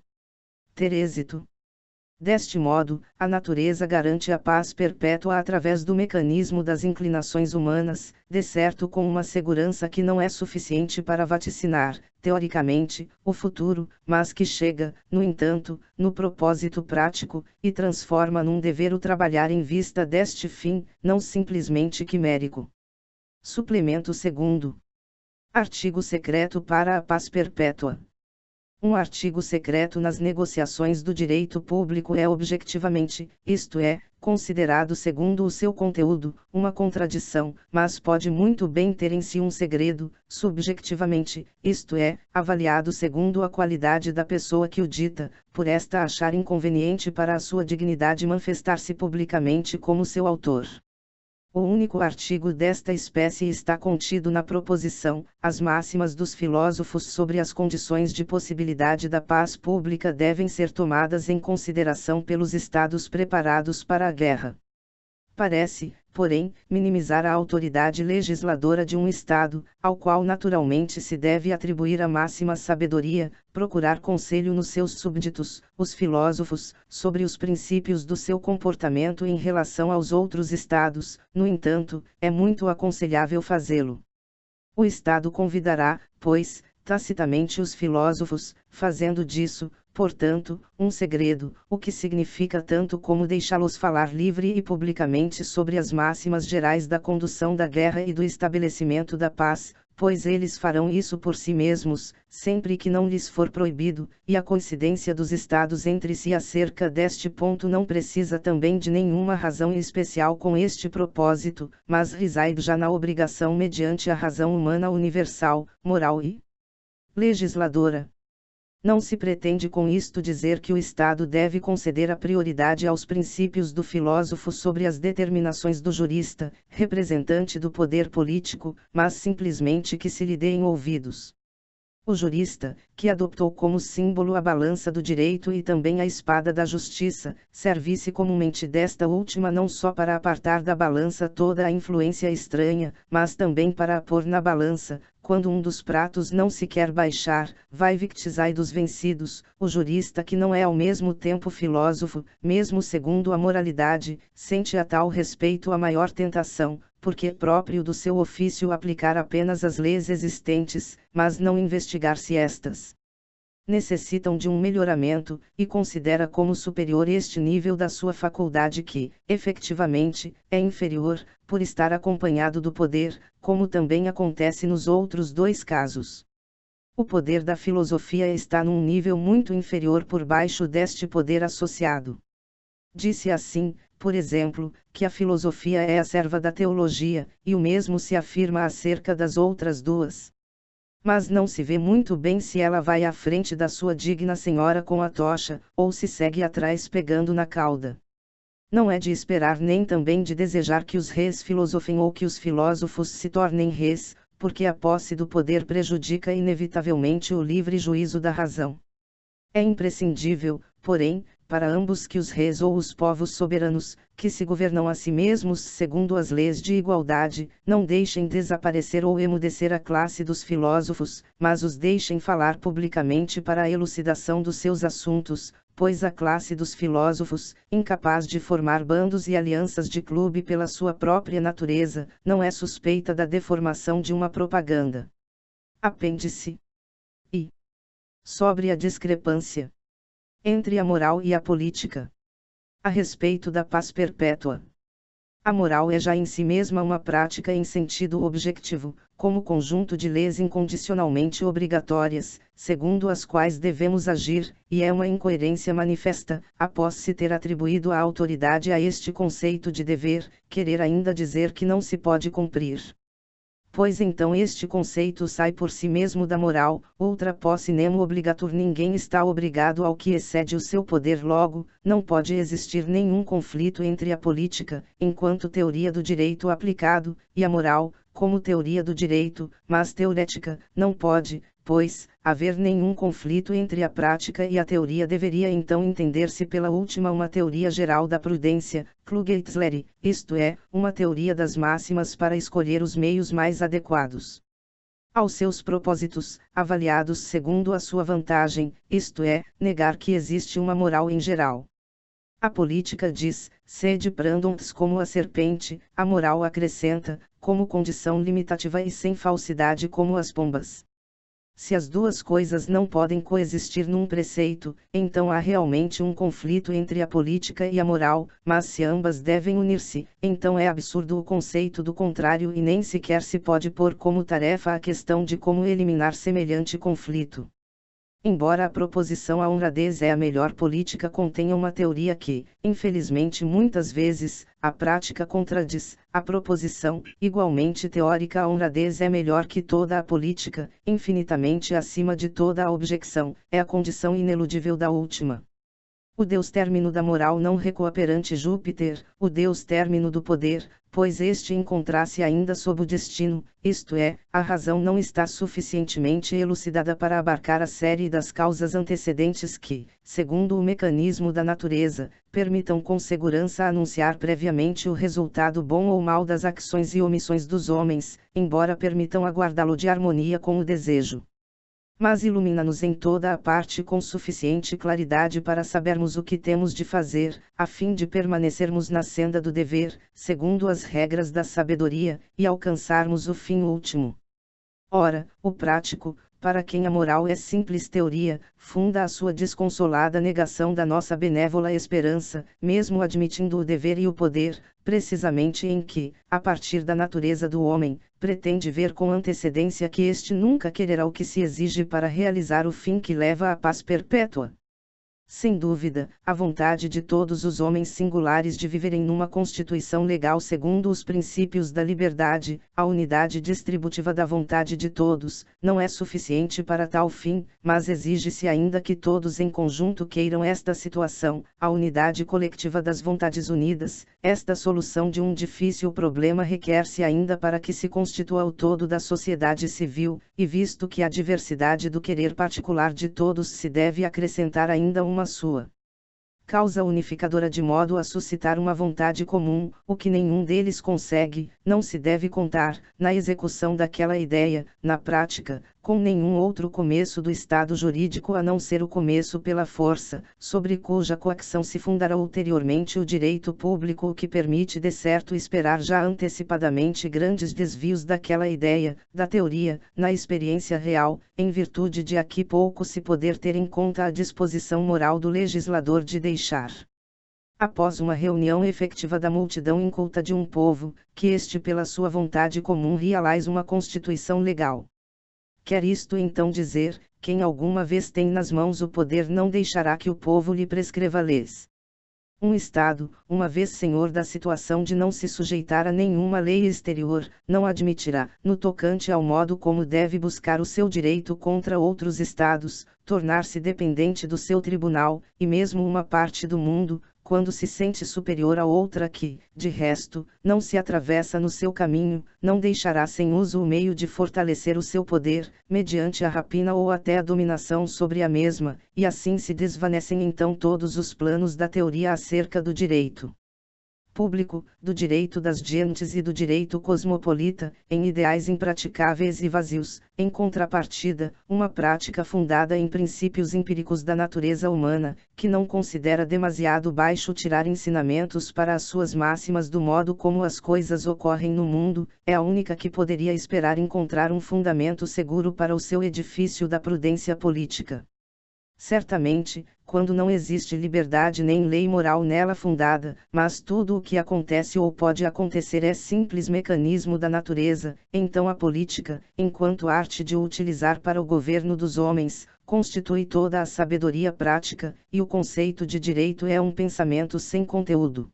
ter êxito. Deste modo, a natureza garante a paz perpétua através do mecanismo das inclinações humanas, de certo com uma segurança que não é suficiente para vaticinar, teoricamente, o futuro, mas que chega, no entanto, no propósito prático, e transforma num dever o trabalhar em vista deste fim, não simplesmente quimérico. Suplemento 2º. Artigo secreto para a paz perpétua. Um artigo secreto nas negociações do direito público é objetivamente, isto é, considerado segundo o seu conteúdo, uma contradição, mas pode muito bem ter em si um segredo, subjetivamente, isto é, avaliado segundo a qualidade da pessoa que o dita, por esta achar inconveniente para a sua dignidade manifestar-se publicamente como seu autor. O único artigo desta espécie está contido na proposição: as máximas dos filósofos sobre as condições de possibilidade da paz pública devem ser tomadas em consideração pelos estados preparados para a guerra. Parece, porém, minimizar a autoridade legisladora de um Estado, ao qual naturalmente se deve atribuir a máxima sabedoria, procurar conselho nos seus súbditos, os filósofos, sobre os princípios do seu comportamento em relação aos outros Estados. No entanto, é muito aconselhável fazê-lo. O Estado convidará, pois, tacitamente os filósofos, fazendo disso, portanto, um segredo, o que significa tanto como deixá-los falar livre e publicamente sobre as máximas gerais da condução da guerra e do estabelecimento da paz, pois eles farão isso por si mesmos, sempre que não lhes for proibido, e a coincidência dos estados entre si acerca deste ponto não precisa também de nenhuma razão especial com este propósito, mas reside já na obrigação mediante a razão humana universal, moral e legisladora. Não se pretende com isto dizer que o Estado deve conceder a prioridade aos princípios do filósofo sobre as determinações do jurista, representante do poder político, mas simplesmente que se lhe deem ouvidos. O jurista, que adotou como símbolo a balança do direito e também a espada da justiça, serve-se comumente desta última não só para apartar da balança toda a influência estranha, mas também para a pôr na balança, quando um dos pratos não se quer baixar, vai victizai dos vencidos. O jurista que não é ao mesmo tempo filósofo, mesmo segundo a moralidade, sente a tal respeito a maior tentação, porque é próprio do seu ofício aplicar apenas as leis existentes, mas não investigar se estas necessitam de um melhoramento, e considera como superior este nível da sua faculdade que, efectivamente, é inferior, por estar acompanhado do poder, como também acontece nos outros dois casos. O poder da filosofia está num nível muito inferior por baixo deste poder associado. Disse assim, por exemplo, que a filosofia é a serva da teologia, e o mesmo se afirma acerca das outras duas. Mas não se vê muito bem se ela vai à frente da sua digna senhora com a tocha, ou se segue atrás pegando na cauda. Não é de esperar nem também de desejar que os reis filosofem ou que os filósofos se tornem reis, porque a posse do poder prejudica inevitavelmente o livre juízo da razão. É imprescindível, porém, para ambos que os reis ou os povos soberanos, que se governam a si mesmos segundo as leis de igualdade, não deixem desaparecer ou emudecer a classe dos filósofos, mas os deixem falar publicamente para a elucidação dos seus assuntos, pois a classe dos filósofos, incapaz de formar bandos e alianças de clube pela sua própria natureza, não é suspeita da deformação de uma propaganda. Apêndice I. Sobre a discrepância entre a moral e a política. A respeito da paz perpétua. A moral é já em si mesma uma prática em sentido objetivo, como conjunto de leis incondicionalmente obrigatórias, segundo as quais devemos agir, e é uma incoerência manifesta, após se ter atribuído a autoridade a este conceito de dever, querer ainda dizer que não se pode cumprir. Pois então este conceito sai por si mesmo da moral, outra posse nemo obligatur, ninguém está obrigado ao que excede o seu poder, logo, não pode existir nenhum conflito entre a política, enquanto teoria do direito aplicado, e a moral, como teoria do direito, mas teorética, não pode, pois, haver nenhum conflito entre a prática e a teoria deveria então entender-se pela última uma teoria geral da prudência, Klugheitslehre, isto é, uma teoria das máximas para escolher os meios mais adequados aos seus propósitos, avaliados segundo a sua vantagem, isto é, negar que existe uma moral em geral. A política diz, sede prudentes como a serpente, a moral acrescenta, como condição limitativa e sem falsidade como as pombas. Se as duas coisas não podem coexistir num preceito, então há realmente um conflito entre a política e a moral, mas se ambas devem unir-se, então é absurdo o conceito do contrário e nem sequer se pode pôr como tarefa a questão de como eliminar semelhante conflito. Embora a proposição a honradez é a melhor política, contenha uma teoria que, infelizmente muitas vezes, a prática contradiz. A proposição, igualmente teórica, a honradez é melhor que toda a política, infinitamente acima de toda a objeção, é a condição ineludível da última. O Deus término da moral não recua perante Júpiter, o Deus término do poder, pois este encontra-se ainda sob o destino, isto é, a razão não está suficientemente elucidada para abarcar a série das causas antecedentes que, segundo o mecanismo da natureza, permitam com segurança anunciar previamente o resultado bom ou mau das ações e omissões dos homens, embora permitam aguardá-lo de harmonia com o desejo. Mas ilumina-nos em toda a parte com suficiente claridade para sabermos o que temos de fazer, a fim de permanecermos na senda do dever, segundo as regras da sabedoria, e alcançarmos o fim último. Ora, o prático, para quem a moral é simples teoria, funda a sua desconsolada negação da nossa benévola esperança, mesmo admitindo o dever e o poder, precisamente em que, a partir da natureza do homem, pretende ver com antecedência que este nunca quererá o que se exige para realizar o fim que leva à paz perpétua. Sem dúvida, a vontade de todos os homens singulares de viverem numa constituição legal segundo os princípios da liberdade, a unidade distributiva da vontade de todos, não é suficiente para tal fim, mas exige-se ainda que todos em conjunto queiram esta situação, a unidade coletiva das vontades unidas. Esta solução de um difícil problema requer-se ainda para que se constitua o todo da sociedade civil, e visto que a diversidade do querer particular de todos se deve acrescentar ainda uma sua causa unificadora de modo a suscitar uma vontade comum, o que nenhum deles consegue, não se deve contar, na execução daquela ideia, na prática, com nenhum outro começo do Estado jurídico a não ser o começo pela força, sobre cuja coação se fundará ulteriormente o direito público, o que permite de certo esperar já antecipadamente grandes desvios daquela ideia, da teoria, na experiência real, em virtude de aqui pouco se poder ter em conta a disposição moral do legislador de deixar. Após uma reunião efetiva da multidão inculta de um povo, que este pela sua vontade comum realiza uma constituição legal. Quer isto então dizer, quem alguma vez tem nas mãos o poder não deixará que o povo lhe prescreva leis. Um Estado, uma vez senhor da situação de não se sujeitar a nenhuma lei exterior, não admitirá, no tocante ao modo como deve buscar o seu direito contra outros Estados, tornar-se dependente do seu tribunal, e mesmo uma parte do mundo, quando se sente superior a outra que, de resto, não se atravessa no seu caminho, não deixará sem uso o meio de fortalecer o seu poder, mediante a rapina ou até a dominação sobre a mesma, e assim se desvanecem então todos os planos da teoria acerca do direito público, do direito das gentes e do direito cosmopolita, em ideais impraticáveis e vazios. Em contrapartida, uma prática fundada em princípios empíricos da natureza humana, que não considera demasiado baixo tirar ensinamentos para as suas máximas do modo como as coisas ocorrem no mundo, é a única que poderia esperar encontrar um fundamento seguro para o seu edifício da prudência política. Certamente, quando não existe liberdade nem lei moral nela fundada, mas tudo o que acontece ou pode acontecer é simples mecanismo da natureza, então a política, enquanto arte de utilizar para o governo dos homens, constitui toda a sabedoria prática, e o conceito de direito é um pensamento sem conteúdo.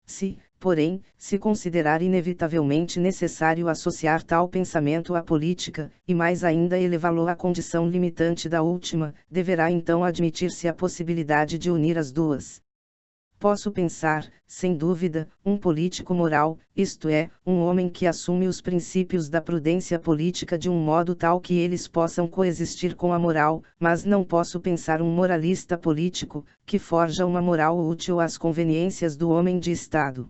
Se, porém, se considerar inevitavelmente necessário associar tal pensamento à política, e mais ainda elevá-lo à condição limitante da última, deverá então admitir-se a possibilidade de unir as duas. Posso pensar, sem dúvida, um político moral, isto é, um homem que assume os princípios da prudência política de um modo tal que eles possam coexistir com a moral, mas não posso pensar um moralista político, que forja uma moral útil às conveniências do homem de Estado.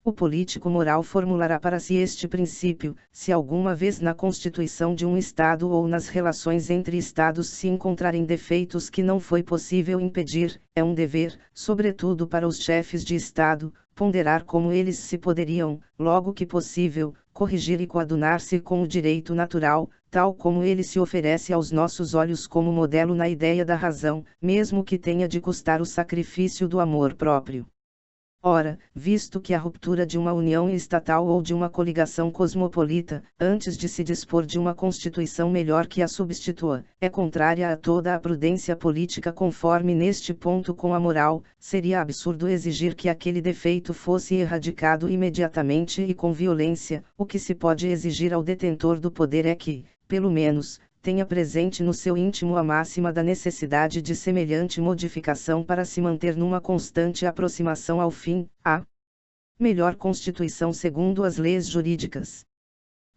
O político moral formulará para si este princípio, se alguma vez na constituição de um Estado ou nas relações entre Estados se encontrarem defeitos que não foi possível impedir, é um dever, sobretudo para os chefes de Estado, ponderar como eles se poderiam, logo que possível, corrigir e coadunar-se com o direito natural, tal como ele se oferece aos nossos olhos como modelo na ideia da razão, mesmo que tenha de custar o sacrifício do amor próprio. Ora, visto que a ruptura de uma união estatal ou de uma coligação cosmopolita, antes de se dispor de uma constituição melhor que a substitua, é contrária a toda a prudência política conforme neste ponto com a moral, seria absurdo exigir que aquele defeito fosse erradicado imediatamente e com violência. O que se pode exigir ao detentor do poder é que, pelo menos, tenha presente no seu íntimo a máxima da necessidade de semelhante modificação para se manter numa constante aproximação ao fim, a melhor constituição segundo as leis jurídicas.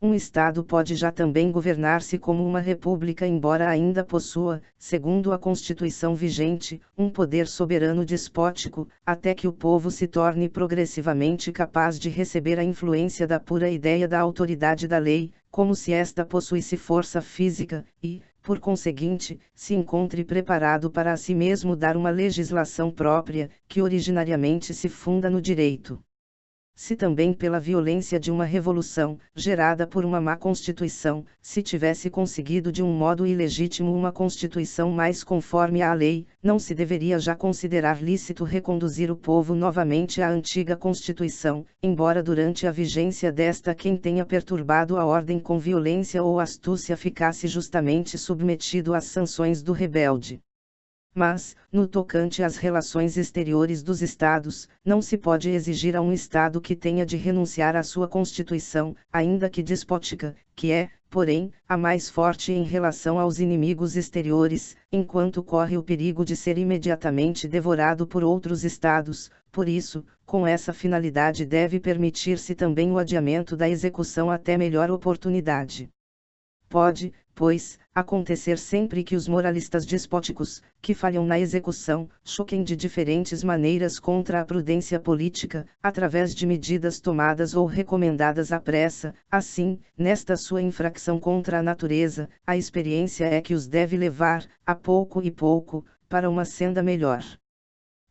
Um Estado pode já também governar-se como uma república, embora ainda possua, segundo a Constituição vigente, um poder soberano despótico, até que o povo se torne progressivamente capaz de receber a influência da pura ideia da autoridade da lei, como se esta possuísse força física, e, por conseguinte, se encontre preparado para a si mesmo dar uma legislação própria, que originariamente se funda no direito. Se também pela violência de uma revolução, gerada por uma má constituição, se tivesse conseguido de um modo ilegítimo uma constituição mais conforme à lei, não se deveria já considerar lícito reconduzir o povo novamente à antiga constituição, embora durante a vigência desta quem tenha perturbado a ordem com violência ou astúcia ficasse justamente submetido às sanções do rebelde. Mas, no tocante às relações exteriores dos Estados, não se pode exigir a um Estado que tenha de renunciar à sua Constituição, ainda que despótica, que é, porém, a mais forte em relação aos inimigos exteriores, enquanto corre o perigo de ser imediatamente devorado por outros Estados. Por isso, com essa finalidade deve permitir-se também o adiamento da execução até melhor oportunidade. Pode, pois, acontecer sempre que os moralistas despóticos, que falham na execução, choquem de diferentes maneiras contra a prudência política, através de medidas tomadas ou recomendadas à pressa. Assim, nesta sua infração contra a natureza, a experiência é que os deve levar, a pouco e pouco, para uma senda melhor.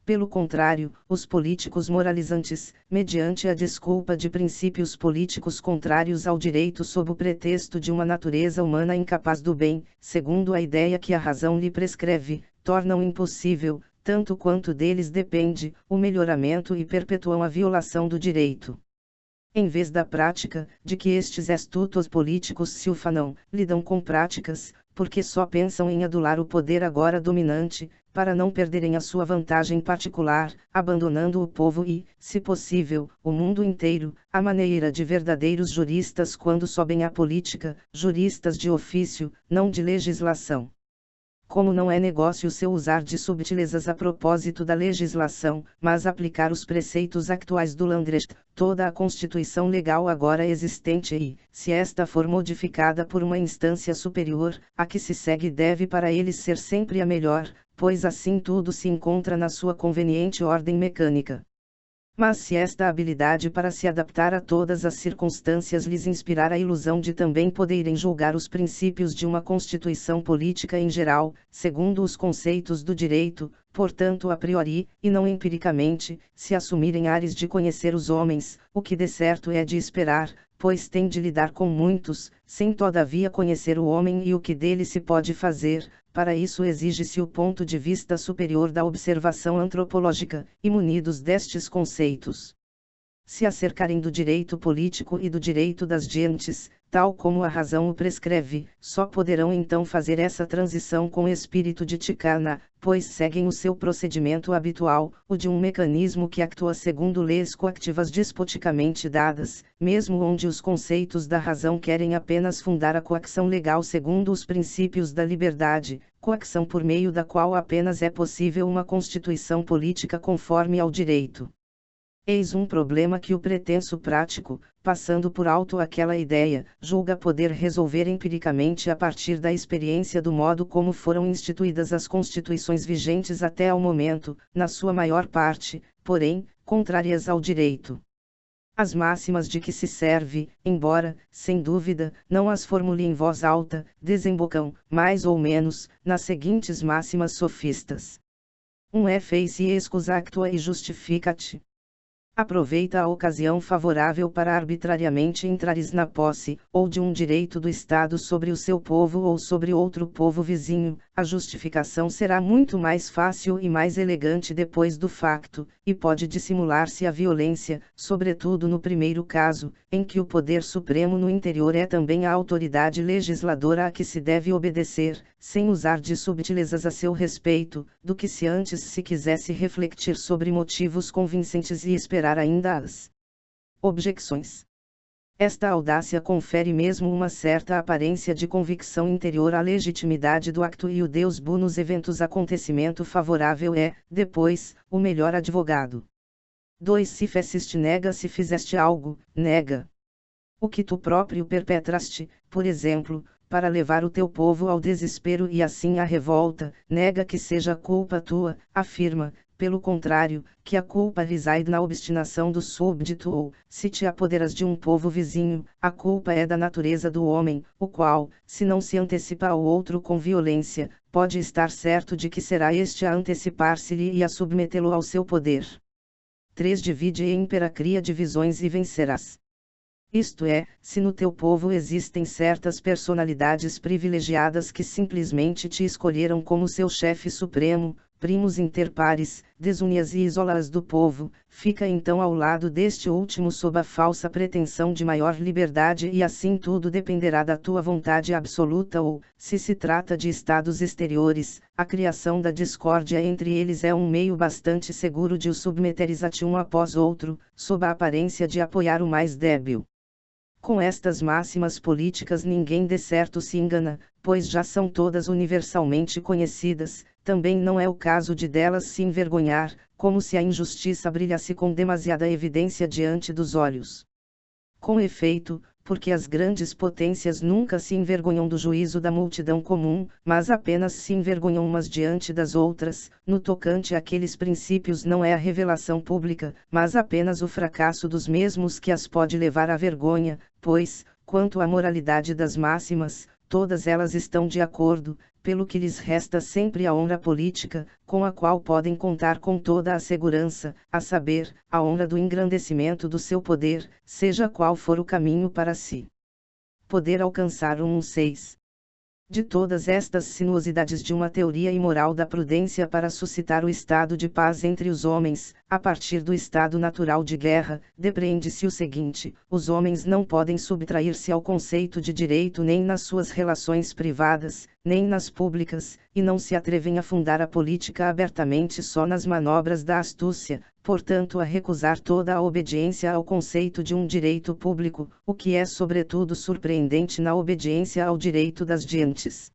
Pelo contrário, os políticos moralizantes, mediante a desculpa de princípios políticos contrários ao direito sob o pretexto de uma natureza humana incapaz do bem, segundo a ideia que a razão lhe prescreve, tornam impossível, tanto quanto deles depende, o melhoramento e perpetuam a violação do direito. Em vez da prática, de que estes astutos políticos se ufanam, lidam com práticas, porque só pensam em adular o poder agora dominante, para não perderem a sua vantagem particular, abandonando o povo e, se possível, o mundo inteiro, à maneira de verdadeiros juristas quando sobem à política, juristas de ofício, não de legislação. Como não é negócio seu usar de subtilezas a propósito da legislação, mas aplicar os preceitos actuais do Landrecht, toda a Constituição legal agora existente e, se esta for modificada por uma instância superior, a que se segue deve para eles ser sempre a melhor, pois assim tudo se encontra na sua conveniente ordem mecânica. Mas se esta habilidade para se adaptar a todas as circunstâncias lhes inspirar a ilusão de também poderem julgar os princípios de uma constituição política em geral, segundo os conceitos do direito, portanto a priori, e não empiricamente, se assumirem ares de conhecer os homens, o que de certo é de esperar, pois tem de lidar com muitos, sem todavia conhecer o homem e o que dele se pode fazer, para isso exige-se o ponto de vista superior da observação antropológica, e munidos destes conceitos, se acercarem do direito político e do direito das gentes, tal como a razão o prescreve, só poderão então fazer essa transição com espírito de ticana, pois seguem o seu procedimento habitual, o de um mecanismo que atua segundo leis coactivas despoticamente dadas, mesmo onde os conceitos da razão querem apenas fundar a coacção legal segundo os princípios da liberdade, coacção por meio da qual apenas é possível uma constituição política conforme ao direito. Eis um problema que o pretenso prático, passando por alto aquela ideia, julga poder resolver empiricamente a partir da experiência do modo como foram instituídas as constituições vigentes até ao momento, na sua maior parte, porém, contrárias ao direito. As máximas de que se serve, embora, sem dúvida, não as formule em voz alta, desembocam, mais ou menos, nas seguintes máximas sofistas. 1 é face excus actua e justificat. Aproveita a ocasião favorável para arbitrariamente entrares na posse, ou de um direito do Estado sobre o seu povo ou sobre outro povo vizinho, a justificação será muito mais fácil e mais elegante depois do facto, e pode dissimular-se a violência, sobretudo no primeiro caso, em que o poder supremo no interior é também a autoridade legisladora a que se deve obedecer, sem usar de subtilezas a seu respeito, do que se antes se quisesse refletir sobre motivos convincentes e esperar ainda as objeções. Esta audácia confere mesmo uma certa aparência de convicção interior à legitimidade do acto e o Deus bonus eventus acontecimento favorável é, depois, o melhor advogado. 2 Se feciste nega se fizeste algo, nega o que tu próprio perpetraste, por exemplo, para levar o teu povo ao desespero e assim à revolta, nega que seja culpa tua, afirma, pelo contrário, que a culpa reside na obstinação do súbdito ou, se te apoderas de um povo vizinho, a culpa é da natureza do homem, o qual, se não se antecipa ao outro com violência, pode estar certo de que será este a antecipar-se-lhe e a submetê-lo ao seu poder. 3 Divide e impera cria divisões e vencerás. Isto é, se no teu povo existem certas personalidades privilegiadas que simplesmente te escolheram como seu chefe supremo, primus inter pares, desune-as e isola-as do povo, fica então ao lado deste último sob a falsa pretensão de maior liberdade e assim tudo dependerá da tua vontade absoluta ou, se se trata de estados exteriores, a criação da discórdia entre eles é um meio bastante seguro de os submeteres a ti um após outro, sob a aparência de apoiar o mais débil. Com estas máximas políticas ninguém de certo se engana, pois já são todas universalmente conhecidas, também não é o caso de delas se envergonhar, como se a injustiça brilhasse com demasiada evidência diante dos olhos. Com efeito, porque as grandes potências nunca se envergonham do juízo da multidão comum, mas apenas se envergonham umas diante das outras, no tocante àqueles princípios não é a revelação pública, mas apenas o fracasso dos mesmos que as pode levar à vergonha, pois, quanto à moralidade das máximas, todas elas estão de acordo, pelo que lhes resta sempre a honra política, com a qual podem contar com toda a segurança, a saber, a honra do engrandecimento do seu poder, seja qual for o caminho para si. Poder alcançar 6. De todas estas sinuosidades de uma teoria imoral da prudência para suscitar o estado de paz entre os homens, a partir do estado natural de guerra, depreende-se o seguinte: os homens não podem subtrair-se ao conceito de direito nem nas suas relações privadas, nem nas públicas, e não se atrevem a fundar a política abertamente só nas manobras da astúcia, portanto a recusar toda a obediência ao conceito de um direito público, o que é sobretudo surpreendente na obediência ao direito das gentes.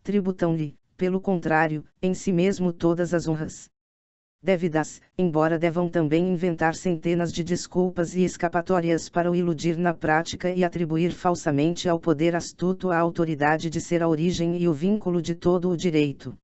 Tributam-lhe, pelo contrário, em si mesmo todas as honras devidas, embora devam também inventar centenas de desculpas e escapatórias para o iludir na prática e atribuir falsamente ao poder astuto a autoridade de ser a origem e o vínculo de todo o direito.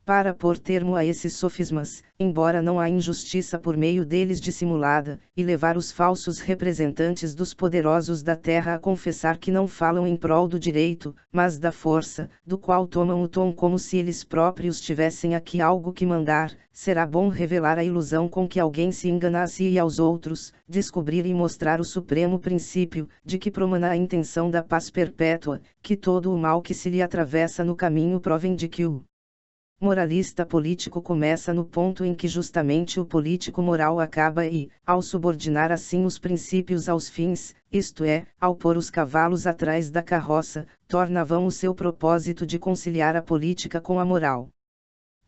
Para pôr termo a esses sofismas, embora não há injustiça por meio deles dissimulada, e levar os falsos representantes dos poderosos da terra a confessar que não falam em prol do direito, mas da força, do qual tomam o tom como se eles próprios tivessem aqui algo que mandar, será bom revelar a ilusão com que alguém se engana a si e aos outros, descobrir e mostrar o supremo princípio, de que promana a intenção da paz perpétua, que todo o mal que se lhe atravessa no caminho provém de que o moralista político começa no ponto em que justamente o político moral acaba e, ao subordinar assim os princípios aos fins, isto é, ao pôr os cavalos atrás da carroça, torna vão o seu propósito de conciliar a política com a moral.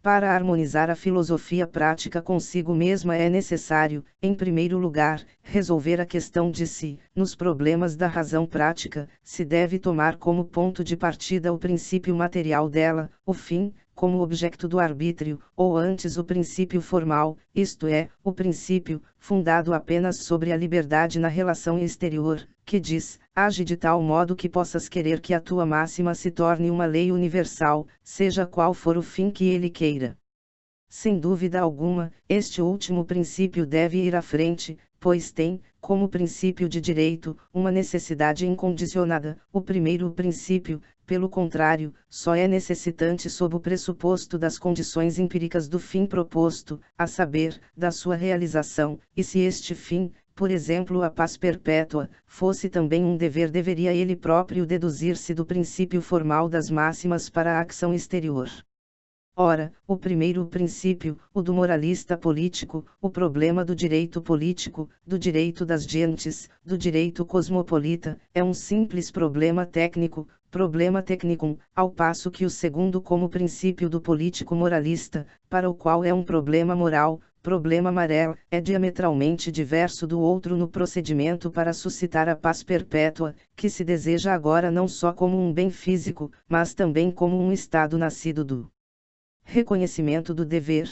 Para harmonizar a filosofia prática consigo mesma é necessário, em primeiro lugar, resolver a questão de se, nos problemas da razão prática, se deve tomar como ponto de partida o princípio material dela, o fim, como objeto do arbítrio, ou antes o princípio formal, isto é, o princípio, fundado apenas sobre a liberdade na relação exterior, que diz, age de tal modo que possas querer que a tua máxima se torne uma lei universal, seja qual for o fim que ele queira. Sem dúvida alguma, este último princípio deve ir à frente, pois tem, como princípio de direito, uma necessidade incondicionada. O primeiro princípio, pelo contrário, só é necessitante sob o pressuposto das condições empíricas do fim proposto, a saber, da sua realização, e se este fim, por exemplo a paz perpétua, fosse também um dever, deveria ele próprio deduzir-se do princípio formal das máximas para a ação exterior. Ora, o primeiro princípio, o do moralista político, o problema do direito político, do direito das gentes, do direito cosmopolita, é um simples problema técnico, problema technicum, ao passo que o segundo como princípio do político moralista, para o qual é um problema moral, problema marel, é diametralmente diverso do outro no procedimento para suscitar a paz perpétua, que se deseja agora não só como um bem físico, mas também como um estado nascido do reconhecimento do dever.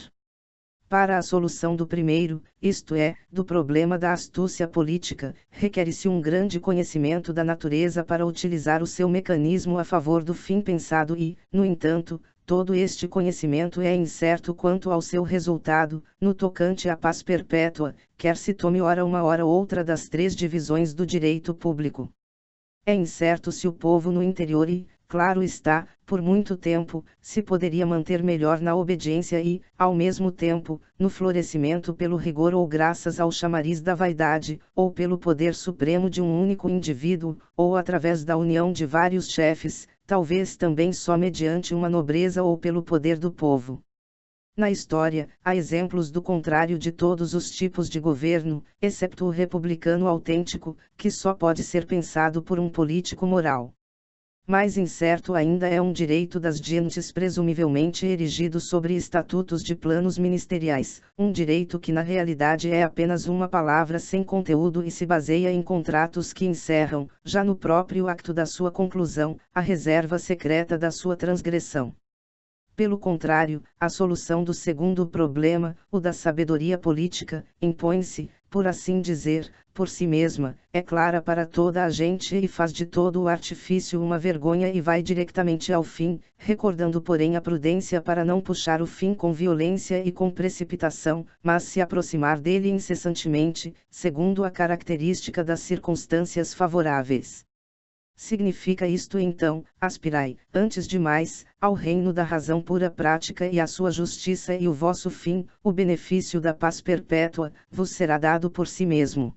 Para a solução do primeiro, isto é, do problema da astúcia política, requer-se um grande conhecimento da natureza para utilizar o seu mecanismo a favor do fim pensado e, no entanto, todo este conhecimento é incerto quanto ao seu resultado, no tocante à paz perpétua, quer se tome ora uma ora outra das três divisões do direito público. É incerto se o povo no interior e, claro está, por muito tempo, se poderia manter melhor na obediência e, ao mesmo tempo, no florescimento pelo rigor ou graças ao chamariz da vaidade, ou pelo poder supremo de um único indivíduo, ou através da união de vários chefes, talvez também só mediante uma nobreza ou pelo poder do povo. Na história, há exemplos do contrário de todos os tipos de governo, exceto o republicano autêntico, que só pode ser pensado por um político moral. Mais incerto ainda é um direito das gentes presumivelmente erigido sobre estatutos de planos ministeriais, um direito que na realidade é apenas uma palavra sem conteúdo e se baseia em contratos que encerram, já no próprio acto da sua conclusão, a reserva secreta da sua transgressão. Pelo contrário, a solução do segundo problema, o da sabedoria política, impõe-se, por assim dizer, por si mesma, é clara para toda a gente e faz de todo o artifício uma vergonha e vai diretamente ao fim, recordando porém a prudência para não puxar o fim com violência e com precipitação, mas se aproximar dele incessantemente, segundo a característica das circunstâncias favoráveis. Significa isto então, aspirai, antes de mais, ao reino da razão pura prática e à sua justiça e o vosso fim, o benefício da paz perpétua, vos será dado por si mesmo.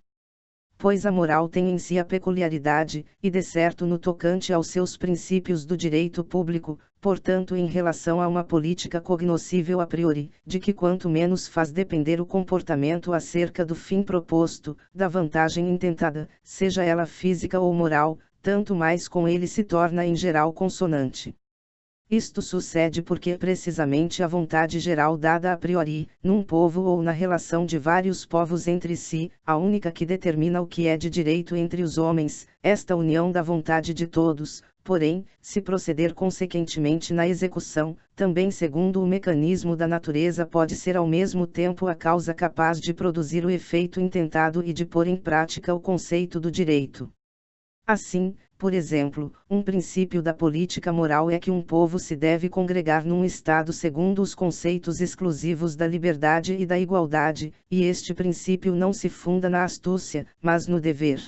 Pois a moral tem em si a peculiaridade, e de certo no tocante aos seus princípios do direito público, portanto em relação a uma política cognoscível a priori, de que quanto menos faz depender o comportamento acerca do fim proposto, da vantagem intentada, seja ela física ou moral, tanto mais com ele se torna em geral consonante. Isto sucede porque precisamente a vontade geral dada a priori, num povo ou na relação de vários povos entre si, a única que determina o que é de direito entre os homens, esta união da vontade de todos, porém, se proceder consequentemente na execução, também segundo o mecanismo da natureza pode ser ao mesmo tempo a causa capaz de produzir o efeito intentado e de pôr em prática o conceito do direito. Assim, Por exemplo, um princípio da política moral é que um povo se deve congregar num Estado segundo os conceitos exclusivos da liberdade e da igualdade, e este princípio não se funda na astúcia, mas no dever.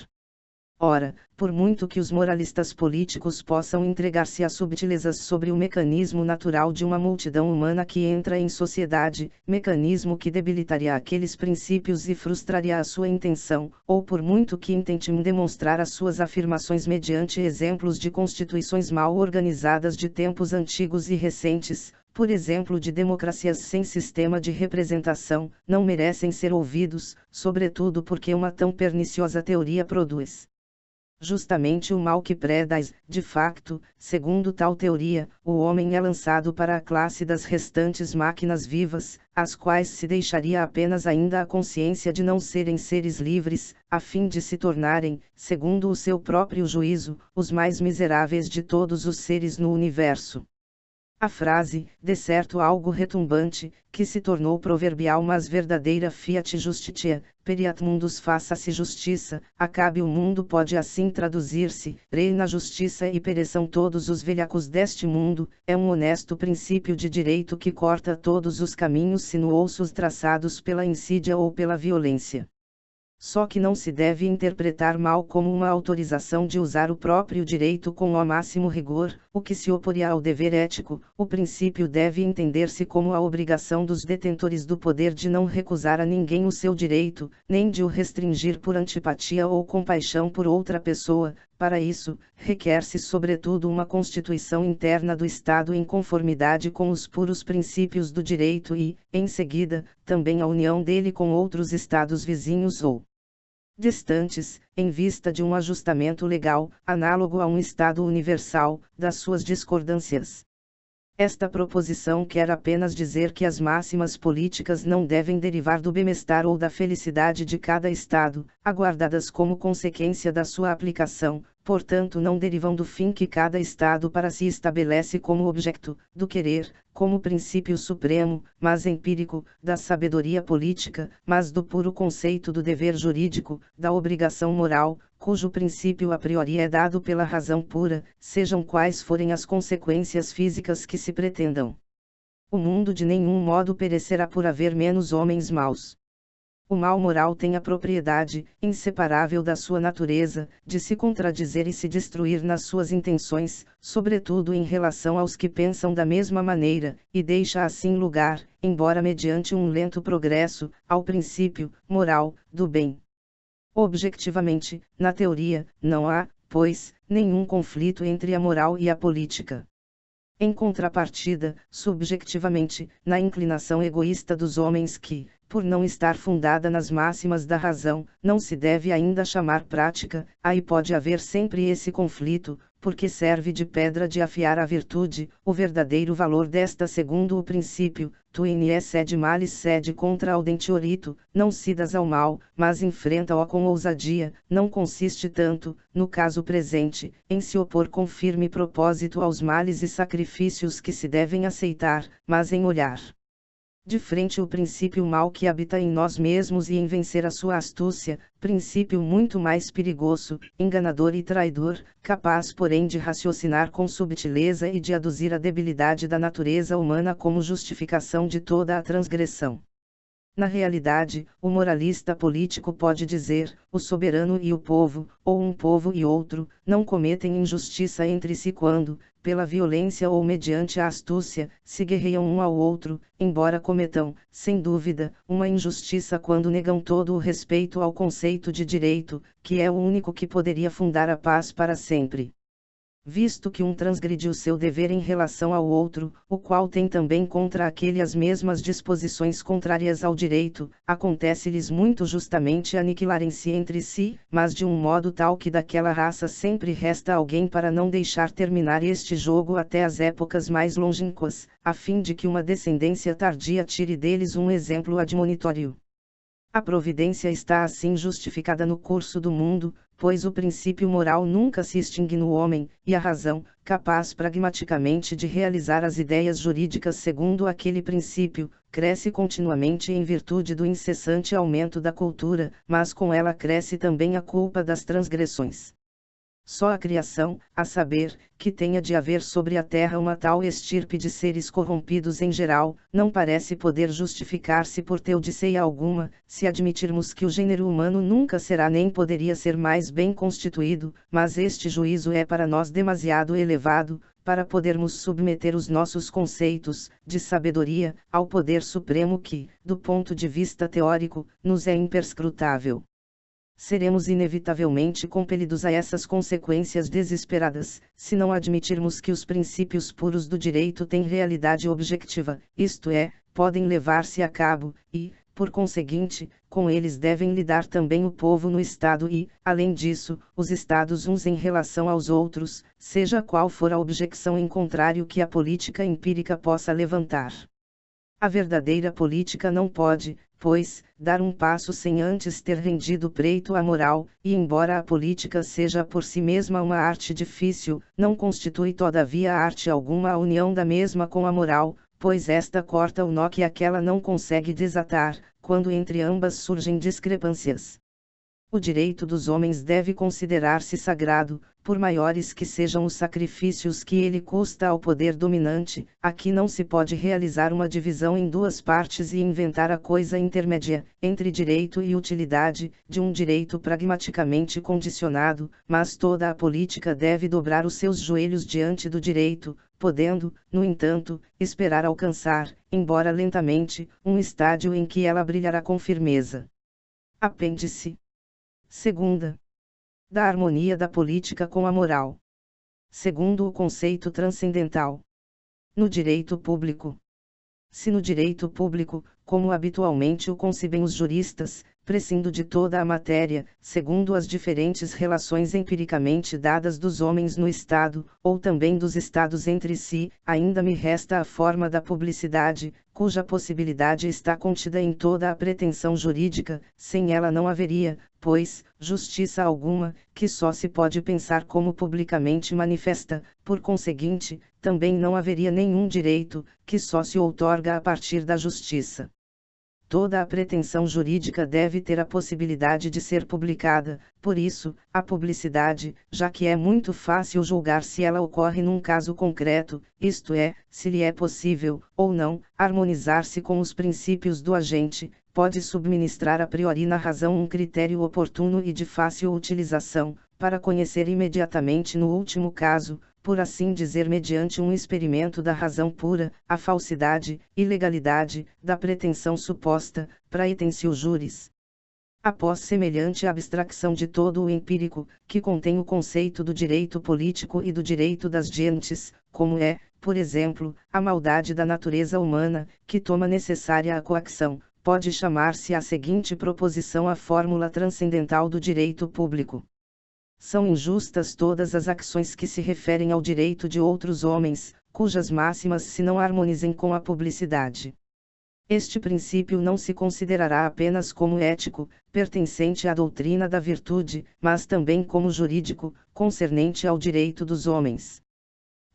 Ora, por muito que os moralistas políticos possam entregar-se a subtilezas sobre o mecanismo natural de uma multidão humana que entra em sociedade, mecanismo que debilitaria aqueles princípios e frustraria a sua intenção, ou por muito que intentem demonstrar as suas afirmações mediante exemplos de constituições mal organizadas de tempos antigos e recentes, por exemplo de democracias sem sistema de representação, não merecem ser ouvidos, sobretudo porque uma tão perniciosa teoria produz justamente o mal que predaz. De facto, segundo tal teoria, o homem é lançado para a classe das restantes máquinas vivas, às quais se deixaria apenas ainda a consciência de não serem seres livres, a fim de se tornarem, segundo o seu próprio juízo, os mais miseráveis de todos os seres no universo. A frase, de certo algo retumbante, que se tornou proverbial mas verdadeira fiat justitia, periat mundus faça-se justiça, acabe o mundo pode assim traduzir-se, reina a justiça e pereçam todos os velhacos deste mundo, é um honesto princípio de direito que corta todos os caminhos sinuosos traçados pela insídia ou pela violência. Só que não se deve interpretar mal como uma autorização de usar o próprio direito com o máximo rigor, o que se oporia ao dever ético. O princípio deve entender-se como a obrigação dos detentores do poder de não recusar a ninguém o seu direito, nem de o restringir por antipatia ou compaixão por outra pessoa. Para isso, requer-se sobretudo uma constituição interna do Estado em conformidade com os puros princípios do direito e, em seguida, também a união dele com outros Estados vizinhos ou distantes, em vista de um ajustamento legal, análogo a um Estado universal, das suas discordâncias. Esta proposição quer apenas dizer que as máximas políticas não devem derivar do bem-estar ou da felicidade de cada Estado, aguardadas como consequência da sua aplicação, portanto não derivam do fim que cada Estado para si estabelece como objeto, do querer, como princípio supremo, mas empírico, da sabedoria política, mas do puro conceito do dever jurídico, da obrigação moral, cujo princípio a priori é dado pela razão pura, sejam quais forem as consequências físicas que se pretendam. O mundo de nenhum modo perecerá por haver menos homens maus. O mal moral tem a propriedade, inseparável da sua natureza, de se contradizer e se destruir nas suas intenções, sobretudo em relação aos que pensam da mesma maneira, e deixa assim lugar, embora mediante um lento progresso, ao princípio moral do bem. Objetivamente, na teoria, não há, pois, nenhum conflito entre a moral e a política. Em contrapartida, subjetivamente, na inclinação egoísta dos homens que, por não estar fundada nas máximas da razão, não se deve ainda chamar prática, aí pode haver sempre esse conflito, porque serve de pedra de afiar a virtude, o verdadeiro valor desta segundo o princípio, tu in sed malis sed contra audentiorito, não cidas ao mal, mas enfrenta-o com ousadia, não consiste tanto, no caso presente, em se opor com firme propósito aos males e sacrifícios que se devem aceitar, mas em olhar de frente o princípio mal que habita em nós mesmos e em vencer a sua astúcia, princípio muito mais perigoso, enganador e traidor, capaz porém de raciocinar com subtileza e de aduzir a debilidade da natureza humana como justificação de toda a transgressão. Na realidade, o moralista político pode dizer, o soberano e o povo, ou um povo e outro, não cometem injustiça entre si quando, pela violência ou mediante a astúcia, se guerreiam um ao outro, embora cometam, sem dúvida, uma injustiça quando negam todo o respeito ao conceito de direito, que é o único que poderia fundar a paz para sempre. Visto que um transgride o seu dever em relação ao outro, o qual tem também contra aquele as mesmas disposições contrárias ao direito, acontece-lhes muito justamente aniquilarem-se entre si, mas de um modo tal que daquela raça sempre resta alguém para não deixar terminar este jogo até as épocas mais longínquas, a fim de que uma descendência tardia tire deles um exemplo admonitório. A providência está assim justificada no curso do mundo, pois o princípio moral nunca se extingue no homem, e a razão, capaz pragmaticamente de realizar as ideias jurídicas segundo aquele princípio, cresce continuamente em virtude do incessante aumento da cultura, mas com ela cresce também a culpa das transgressões. Só a criação, a saber, que tenha de haver sobre a terra uma tal estirpe de seres corrompidos em geral, não parece poder justificar-se por teodiceia alguma, se admitirmos que o gênero humano nunca será nem poderia ser mais bem constituído, mas este juízo é para nós demasiado elevado, para podermos submeter os nossos conceitos, de sabedoria, ao poder supremo que, do ponto de vista teórico, nos é imperscrutável. Seremos inevitavelmente compelidos a essas consequências desesperadas, se não admitirmos que os princípios puros do direito têm realidade objetiva, isto é, podem levar-se a cabo, e, por conseguinte, com eles devem lidar também o povo no Estado e, além disso, os Estados uns em relação aos outros, seja qual for a objeção em contrário que a política empírica possa levantar. A verdadeira política não pode, pois, dar um passo sem antes ter rendido pleito à moral, e embora a política seja por si mesma uma arte difícil, não constitui todavia arte alguma a união da mesma com a moral, pois esta corta o nó que aquela não consegue desatar, quando entre ambas surgem discrepâncias. O direito dos homens deve considerar-se sagrado, por maiores que sejam os sacrifícios que ele custa ao poder dominante. Aqui não se pode realizar uma divisão em duas partes e inventar a coisa intermédia, entre direito e utilidade, de um direito pragmaticamente condicionado, mas toda a política deve dobrar os seus joelhos diante do direito, podendo, no entanto, esperar alcançar, embora lentamente, um estádio em que ela brilhará com firmeza. Apêndice segunda. Da harmonia da política com a moral. Segundo o conceito transcendental. No direito público. Se no direito público, como habitualmente o concebem os juristas, prescindo de toda a matéria, segundo as diferentes relações empiricamente dadas dos homens no Estado, ou também dos Estados entre si, ainda me resta a forma da publicidade, cuja possibilidade está contida em toda a pretensão jurídica, sem ela não haveria, pois, justiça alguma, que só se pode pensar como publicamente manifesta, por conseguinte, também não haveria nenhum direito, que só se outorga a partir da justiça. Toda a pretensão jurídica deve ter a possibilidade de ser publicada, por isso, a publicidade, já que é muito fácil julgar se ela ocorre num caso concreto, isto é, se lhe é possível, ou não, harmonizar-se com os princípios do agente, pode subministrar a priori na razão um critério oportuno e de fácil utilização, para conhecer imediatamente no último caso, por assim dizer mediante um experimento da razão pura, a falsidade, ilegalidade, da pretensão suposta, praetencio juris. Após semelhante abstracção de todo o empírico, que contém o conceito do direito político e do direito das gentes, como é, por exemplo, a maldade da natureza humana, que toma necessária a coação, pode chamar-se a seguinte proposição a fórmula transcendental do direito público. São injustas todas as ações que se referem ao direito de outros homens, cujas máximas se não harmonizem com a publicidade. Este princípio não se considerará apenas como ético, pertencente à doutrina da virtude, mas também como jurídico, concernente ao direito dos homens.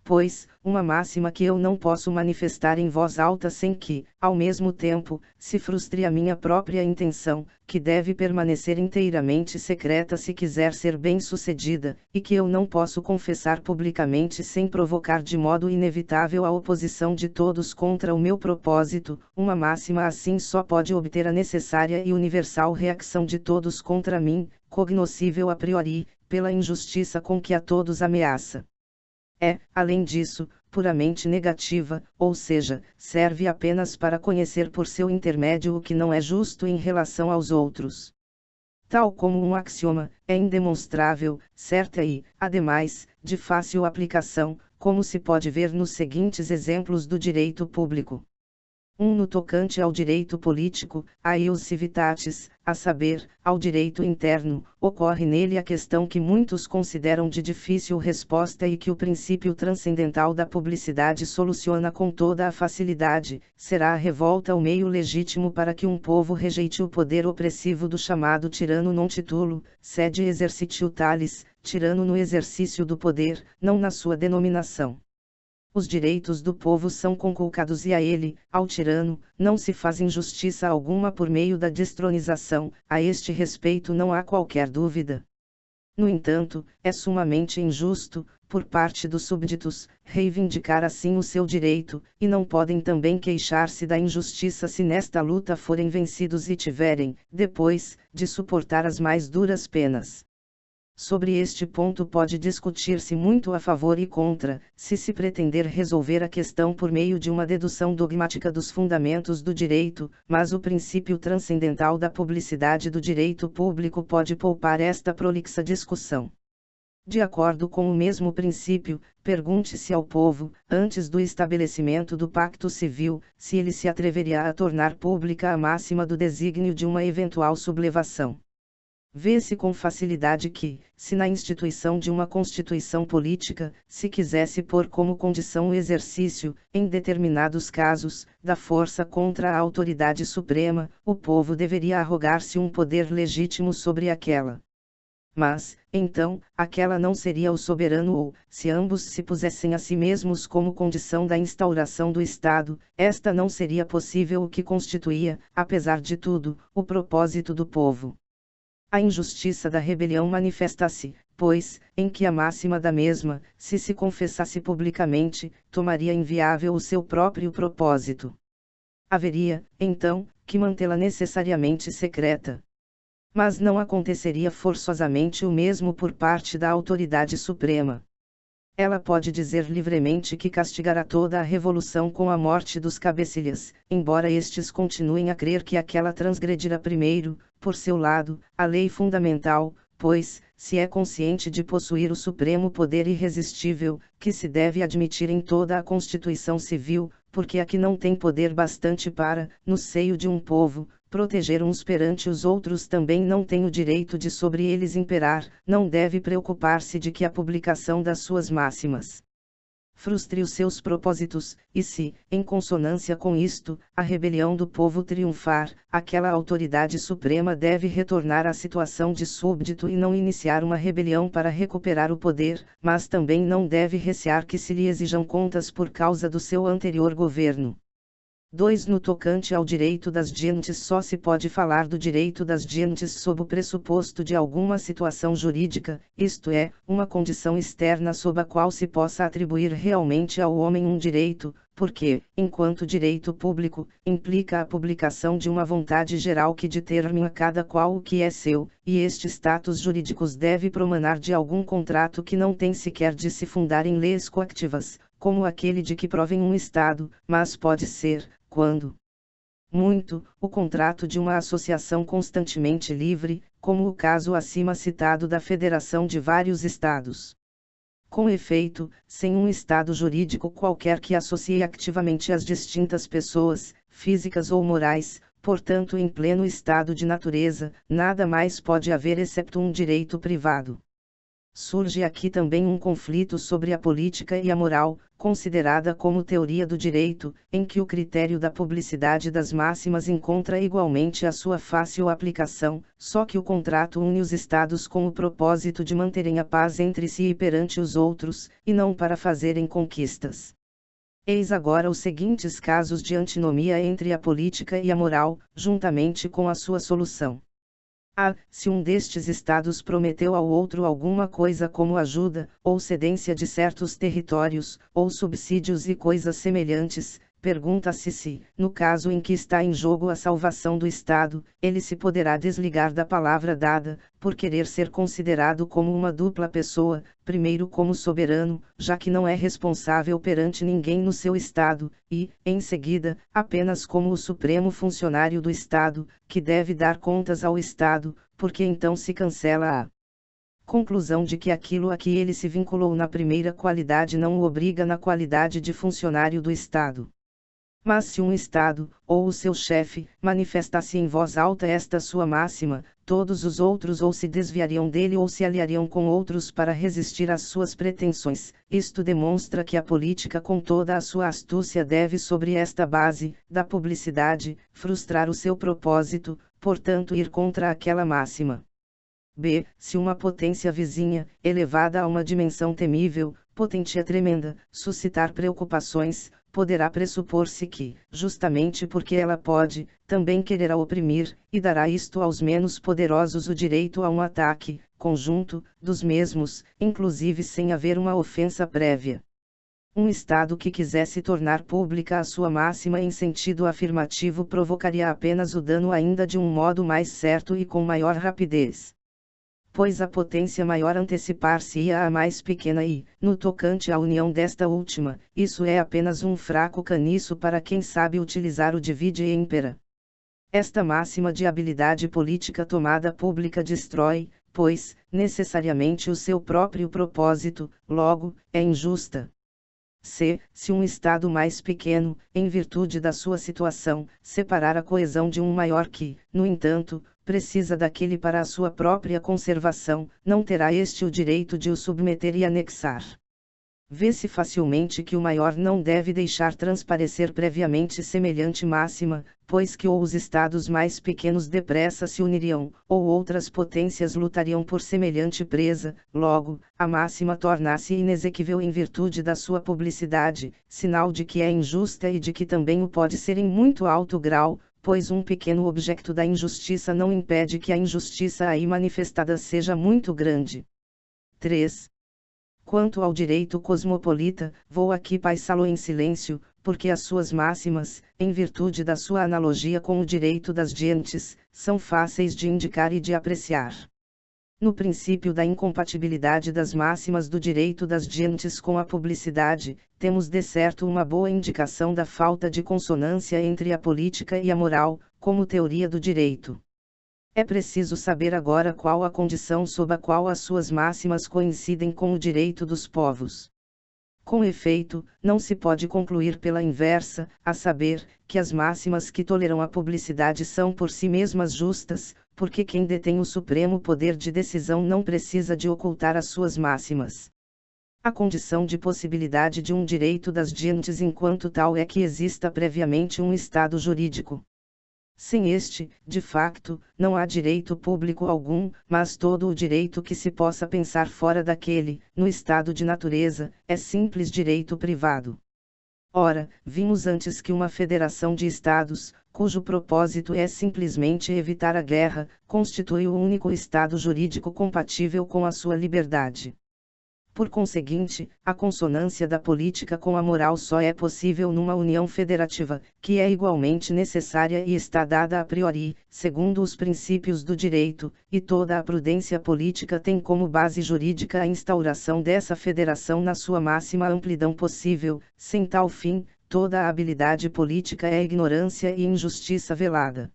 Pois, uma máxima que eu não posso manifestar em voz alta sem que, ao mesmo tempo, se frustre a minha própria intenção, que deve permanecer inteiramente secreta se quiser ser bem-sucedida, e que eu não posso confessar publicamente sem provocar de modo inevitável a oposição de todos contra o meu propósito, uma máxima assim só pode obter a necessária e universal reação de todos contra mim, cognoscível a priori, pela injustiça com que a todos ameaça. É, além disso, puramente negativa, ou seja, serve apenas para conhecer por seu intermédio o que não é justo em relação aos outros. Tal como um axioma, é indemonstrável, certa e, ademais, de fácil aplicação, como se pode ver nos seguintes exemplos do direito público. No tocante ao direito político, a ius civitatis, a saber, ao direito interno, ocorre nele a questão que muitos consideram de difícil resposta e que o princípio transcendental da publicidade soluciona com toda a facilidade: será a revolta o meio legítimo para que um povo rejeite o poder opressivo do chamado tirano non titulo, sed exercitio talis, tirano no exercício do poder, não na sua denominação. Os direitos do povo são conculcados e a ele, ao tirano, não se faz injustiça alguma por meio da destronização, a este respeito não há qualquer dúvida. No entanto, é sumamente injusto, por parte dos súbditos, reivindicar assim o seu direito, e não podem também queixar-se da injustiça se nesta luta forem vencidos e tiverem, depois, de suportar as mais duras penas. Sobre este ponto pode discutir-se muito a favor e contra, se pretender resolver a questão por meio de uma dedução dogmática dos fundamentos do direito, mas o princípio transcendental da publicidade do direito público pode poupar esta prolixa discussão. De acordo com o mesmo princípio, pergunte-se ao povo, antes do estabelecimento do Pacto Civil, se ele se atreveria a tornar pública a máxima do desígnio de uma eventual sublevação. Vê-se com facilidade que, se na instituição de uma constituição política, se quisesse pôr como condição o exercício, em determinados casos, da força contra a autoridade suprema, o povo deveria arrogar-se um poder legítimo sobre aquela. Mas, então, aquela não seria o soberano ou, se ambos se pusessem a si mesmos como condição da instauração do Estado, esta não seria possível, o que constituía, apesar de tudo, o propósito do povo. A injustiça da rebelião manifesta-se, pois, em que a máxima da mesma, se confessasse publicamente, tomaria inviável o seu próprio propósito. Haveria, então, que mantê-la necessariamente secreta. Mas não aconteceria forçosamente o mesmo por parte da autoridade suprema. Ela pode dizer livremente que castigará toda a revolução com a morte dos cabecilhas, embora estes continuem a crer que aquela transgredirá primeiro, por seu lado, a lei fundamental, pois, se é consciente de possuir o supremo poder irresistível, que se deve admitir em toda a Constituição Civil, porque aqui não tem poder bastante para, no seio de um povo, proteger uns perante os outros, também não tem o direito de sobre eles imperar, não deve preocupar-se de que a publicação das suas máximas frustre os seus propósitos, e se, em consonância com isto, a rebelião do povo triunfar, aquela autoridade suprema deve retornar à situação de súbdito e não iniciar uma rebelião para recuperar o poder, mas também não deve recear que se lhe exijam contas por causa do seu anterior governo. 2. No tocante ao direito das gentes, só se pode falar do direito das gentes sob o pressuposto de alguma situação jurídica, isto é, uma condição externa sob a qual se possa atribuir realmente ao homem um direito, porque, enquanto direito público, implica a publicação de uma vontade geral que determina cada qual o que é seu, e estes status jurídicos deve promanar de algum contrato que não tem sequer de se fundar em leis coactivas, como aquele de que provém um Estado, mas pode ser, quando muito, o contrato de uma associação constantemente livre, como o caso acima citado da federação de vários Estados. Com efeito, sem um estado jurídico qualquer que associe ativamente as distintas pessoas, físicas ou morais, portanto em pleno estado de natureza, nada mais pode haver excepto um direito privado. Surge aqui também um conflito sobre a política e a moral, considerada como teoria do direito, em que o critério da publicidade das máximas encontra igualmente a sua fácil aplicação, só que o contrato une os Estados com o propósito de manterem a paz entre si e perante os outros, e não para fazerem conquistas. Eis agora os seguintes casos de antinomia entre a política e a moral, juntamente com a sua solução. A. Se um destes estados prometeu ao outro alguma coisa como ajuda, ou cedência de certos territórios, ou subsídios e coisas semelhantes, pergunta-se se, no caso em que está em jogo a salvação do Estado, ele se poderá desligar da palavra dada, por querer ser considerado como uma dupla pessoa, primeiro como soberano, já que não é responsável perante ninguém no seu Estado, e, em seguida, apenas como o supremo funcionário do Estado, que deve dar contas ao Estado, porque então se cancela a conclusão de que aquilo a que ele se vinculou na primeira qualidade não o obriga na qualidade de funcionário do Estado. Mas se um Estado, ou o seu chefe, manifestasse em voz alta esta sua máxima, todos os outros ou se desviariam dele ou se aliariam com outros para resistir às suas pretensões. Isto demonstra que a política com toda a sua astúcia deve sobre esta base, da publicidade, frustrar o seu propósito, portanto ir contra aquela máxima. B. Se uma potência vizinha, elevada a uma dimensão temível, potentia tremenda, suscitar preocupações, poderá pressupor-se que, justamente porque ela pode, também quererá oprimir, e dará isto aos menos poderosos o direito a um ataque, conjunto, dos mesmos, inclusive sem haver uma ofensa prévia. Um Estado que quisesse tornar pública a sua máxima em sentido afirmativo provocaria apenas o dano ainda de um modo mais certo e com maior rapidez. Pois a potência maior antecipar-se-ia à mais pequena e, no tocante à união desta última, isso é apenas um fraco caniço para quem sabe utilizar o divide e impera. Esta máxima de habilidade política tomada pública destrói, pois, necessariamente o seu próprio propósito, logo, é injusta. Se um Estado mais pequeno, em virtude da sua situação, separar a coesão de um maior que, no entanto, precisa daquele para a sua própria conservação, não terá este o direito de o submeter e anexar. Vê-se facilmente que o maior não deve deixar transparecer previamente semelhante máxima, pois que ou os estados mais pequenos depressa se uniriam, ou outras potências lutariam por semelhante presa, logo, a máxima torna-se inexequível em virtude da sua publicidade, sinal de que é injusta e de que também o pode ser em muito alto grau, pois um pequeno objeto da injustiça não impede que a injustiça aí manifestada seja muito grande. 3. Quanto ao direito cosmopolita, vou aqui passá-lo em silêncio, porque as suas máximas, em virtude da sua analogia com o direito das gentes, são fáceis de indicar e de apreciar. No princípio da incompatibilidade das máximas do direito das gentes com a publicidade, temos de certo uma boa indicação da falta de consonância entre a política e a moral, como teoria do direito. É preciso saber agora qual a condição sob a qual as suas máximas coincidem com o direito dos povos. Com efeito, não se pode concluir pela inversa, a saber, que as máximas que toleram a publicidade são por si mesmas justas, porque quem detém o supremo poder de decisão não precisa de ocultar as suas máximas. A condição de possibilidade de um direito das gentes enquanto tal é que exista previamente um estado jurídico. Sem este, de facto, não há direito público algum, mas todo o direito que se possa pensar fora daquele, no estado de natureza, é simples direito privado. Ora, vimos antes que uma federação de estados, cujo propósito é simplesmente evitar a guerra, constitui o único estado jurídico compatível com a sua liberdade. Por conseguinte, a consonância da política com a moral só é possível numa união federativa, que é igualmente necessária e está dada a priori, segundo os princípios do direito, e toda a prudência política tem como base jurídica a instauração dessa federação na sua máxima amplidão possível. Sem tal fim, toda a habilidade política é ignorância e injustiça velada.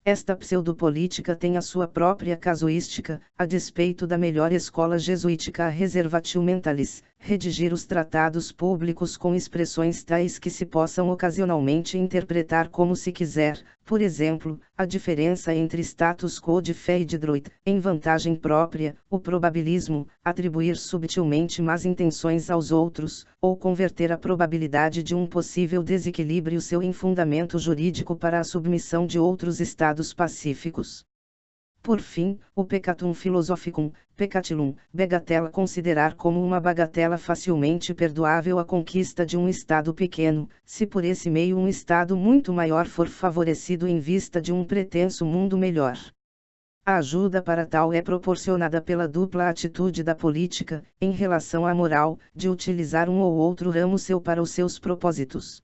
Esta pseudopolítica tem a sua própria casuística, a despeito da melhor escola jesuítica a reservatio mentalis, redigir os tratados públicos com expressões tais que se possam ocasionalmente interpretar como se quiser, por exemplo, a diferença entre status quo de fé e de droit, em vantagem própria, o probabilismo, atribuir subtilmente más intenções aos outros, ou converter a probabilidade de um possível desequilíbrio seu em fundamento jurídico para a submissão de outros estados pacíficos. Por fim, o peccatum philosophicum, peccatillum, bagatela considerar como uma bagatela facilmente perdoável a conquista de um estado pequeno, se por esse meio um estado muito maior for favorecido em vista de um pretenso mundo melhor. A ajuda para tal é proporcionada pela dupla atitude da política, em relação à moral, de utilizar um ou outro ramo seu para os seus propósitos.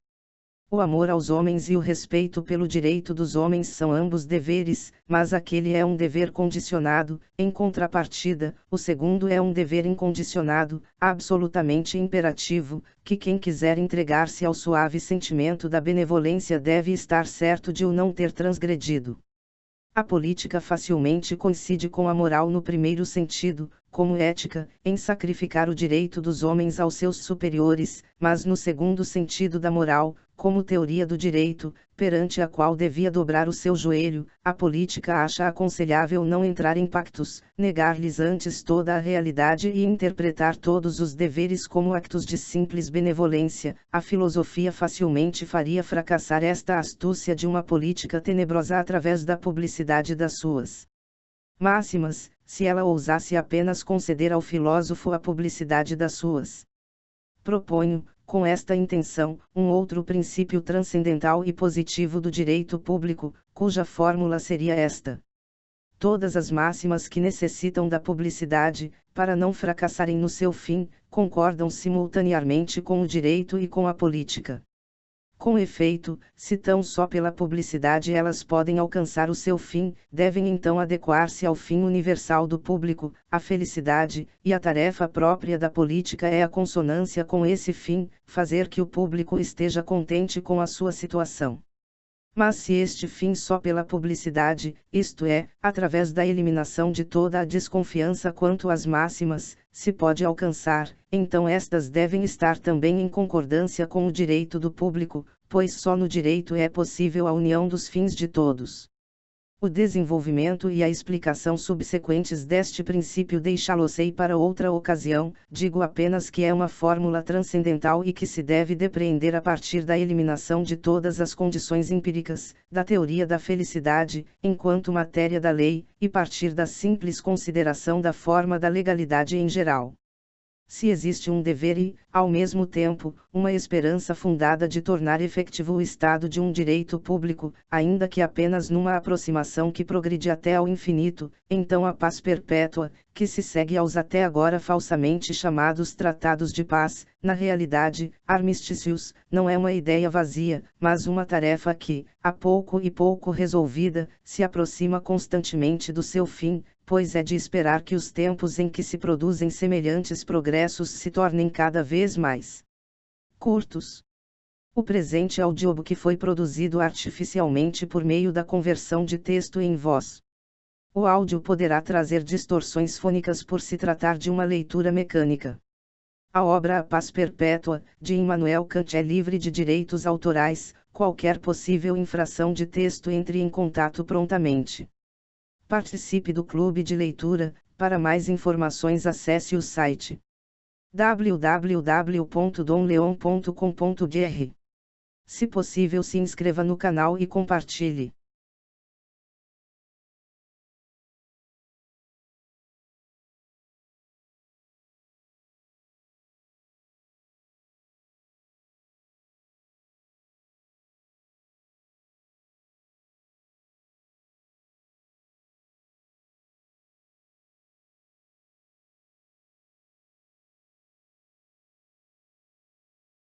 O amor aos homens e o respeito pelo direito dos homens são ambos deveres, mas aquele é um dever condicionado, em contrapartida, o segundo é um dever incondicionado, absolutamente imperativo, que quem quiser entregar-se ao suave sentimento da benevolência deve estar certo de o não ter transgredido. A política facilmente coincide com a moral no primeiro sentido, como ética, em sacrificar o direito dos homens aos seus superiores, mas no segundo sentido da moral, como teoria do direito, perante a qual devia dobrar o seu joelho, a política acha aconselhável não entrar em pactos, negar-lhes antes toda a realidade e interpretar todos os deveres como actos de simples benevolência. A filosofia facilmente faria fracassar esta astúcia de uma política tenebrosa através da publicidade das suas máximas, se ela ousasse apenas conceder ao filósofo a publicidade das suas. Proponho, com esta intenção, um outro princípio transcendental e positivo do direito público, cuja fórmula seria esta: todas as máximas que necessitam da publicidade, para não fracassarem no seu fim, concordam simultaneamente com o direito e com a política. Com efeito, se tão só pela publicidade elas podem alcançar o seu fim, devem então adequar-se ao fim universal do público, a felicidade, e a tarefa própria da política é a consonância com esse fim, fazer que o público esteja contente com a sua situação. Mas se este fim só pela publicidade, isto é, através da eliminação de toda a desconfiança quanto às máximas, se pode alcançar, então estas devem estar também em concordância com o direito do público, pois só no direito é possível a união dos fins de todos. O desenvolvimento e a explicação subsequentes deste princípio deixá-lo-ei para outra ocasião, digo apenas que é uma fórmula transcendental e que se deve depreender a partir da eliminação de todas as condições empíricas, da teoria da felicidade, enquanto matéria da lei, e partir da simples consideração da forma da legalidade em geral. Se existe um dever e, ao mesmo tempo, uma esperança fundada de tornar efetivo o estado de um direito público, ainda que apenas numa aproximação que progride até ao infinito, então a paz perpétua, que se segue aos até agora falsamente chamados tratados de paz, na realidade, armistícios, não é uma ideia vazia, mas uma tarefa que, a pouco e pouco resolvida, se aproxima constantemente do seu fim, pois é de esperar que os tempos em que se produzem semelhantes progressos se tornem cada vez mais curtos. O presente audiobook foi produzido artificialmente por meio da conversão de texto em voz. O áudio poderá trazer distorções fônicas por se tratar de uma leitura mecânica. A obra A Paz Perpétua, de Immanuel Kant é livre de direitos autorais, qualquer possível infração de texto entre em contato prontamente. Participe do clube de leitura. Para mais informações acesse o site www.domleon.com.br. Se possível, se inscreva no canal e compartilhe.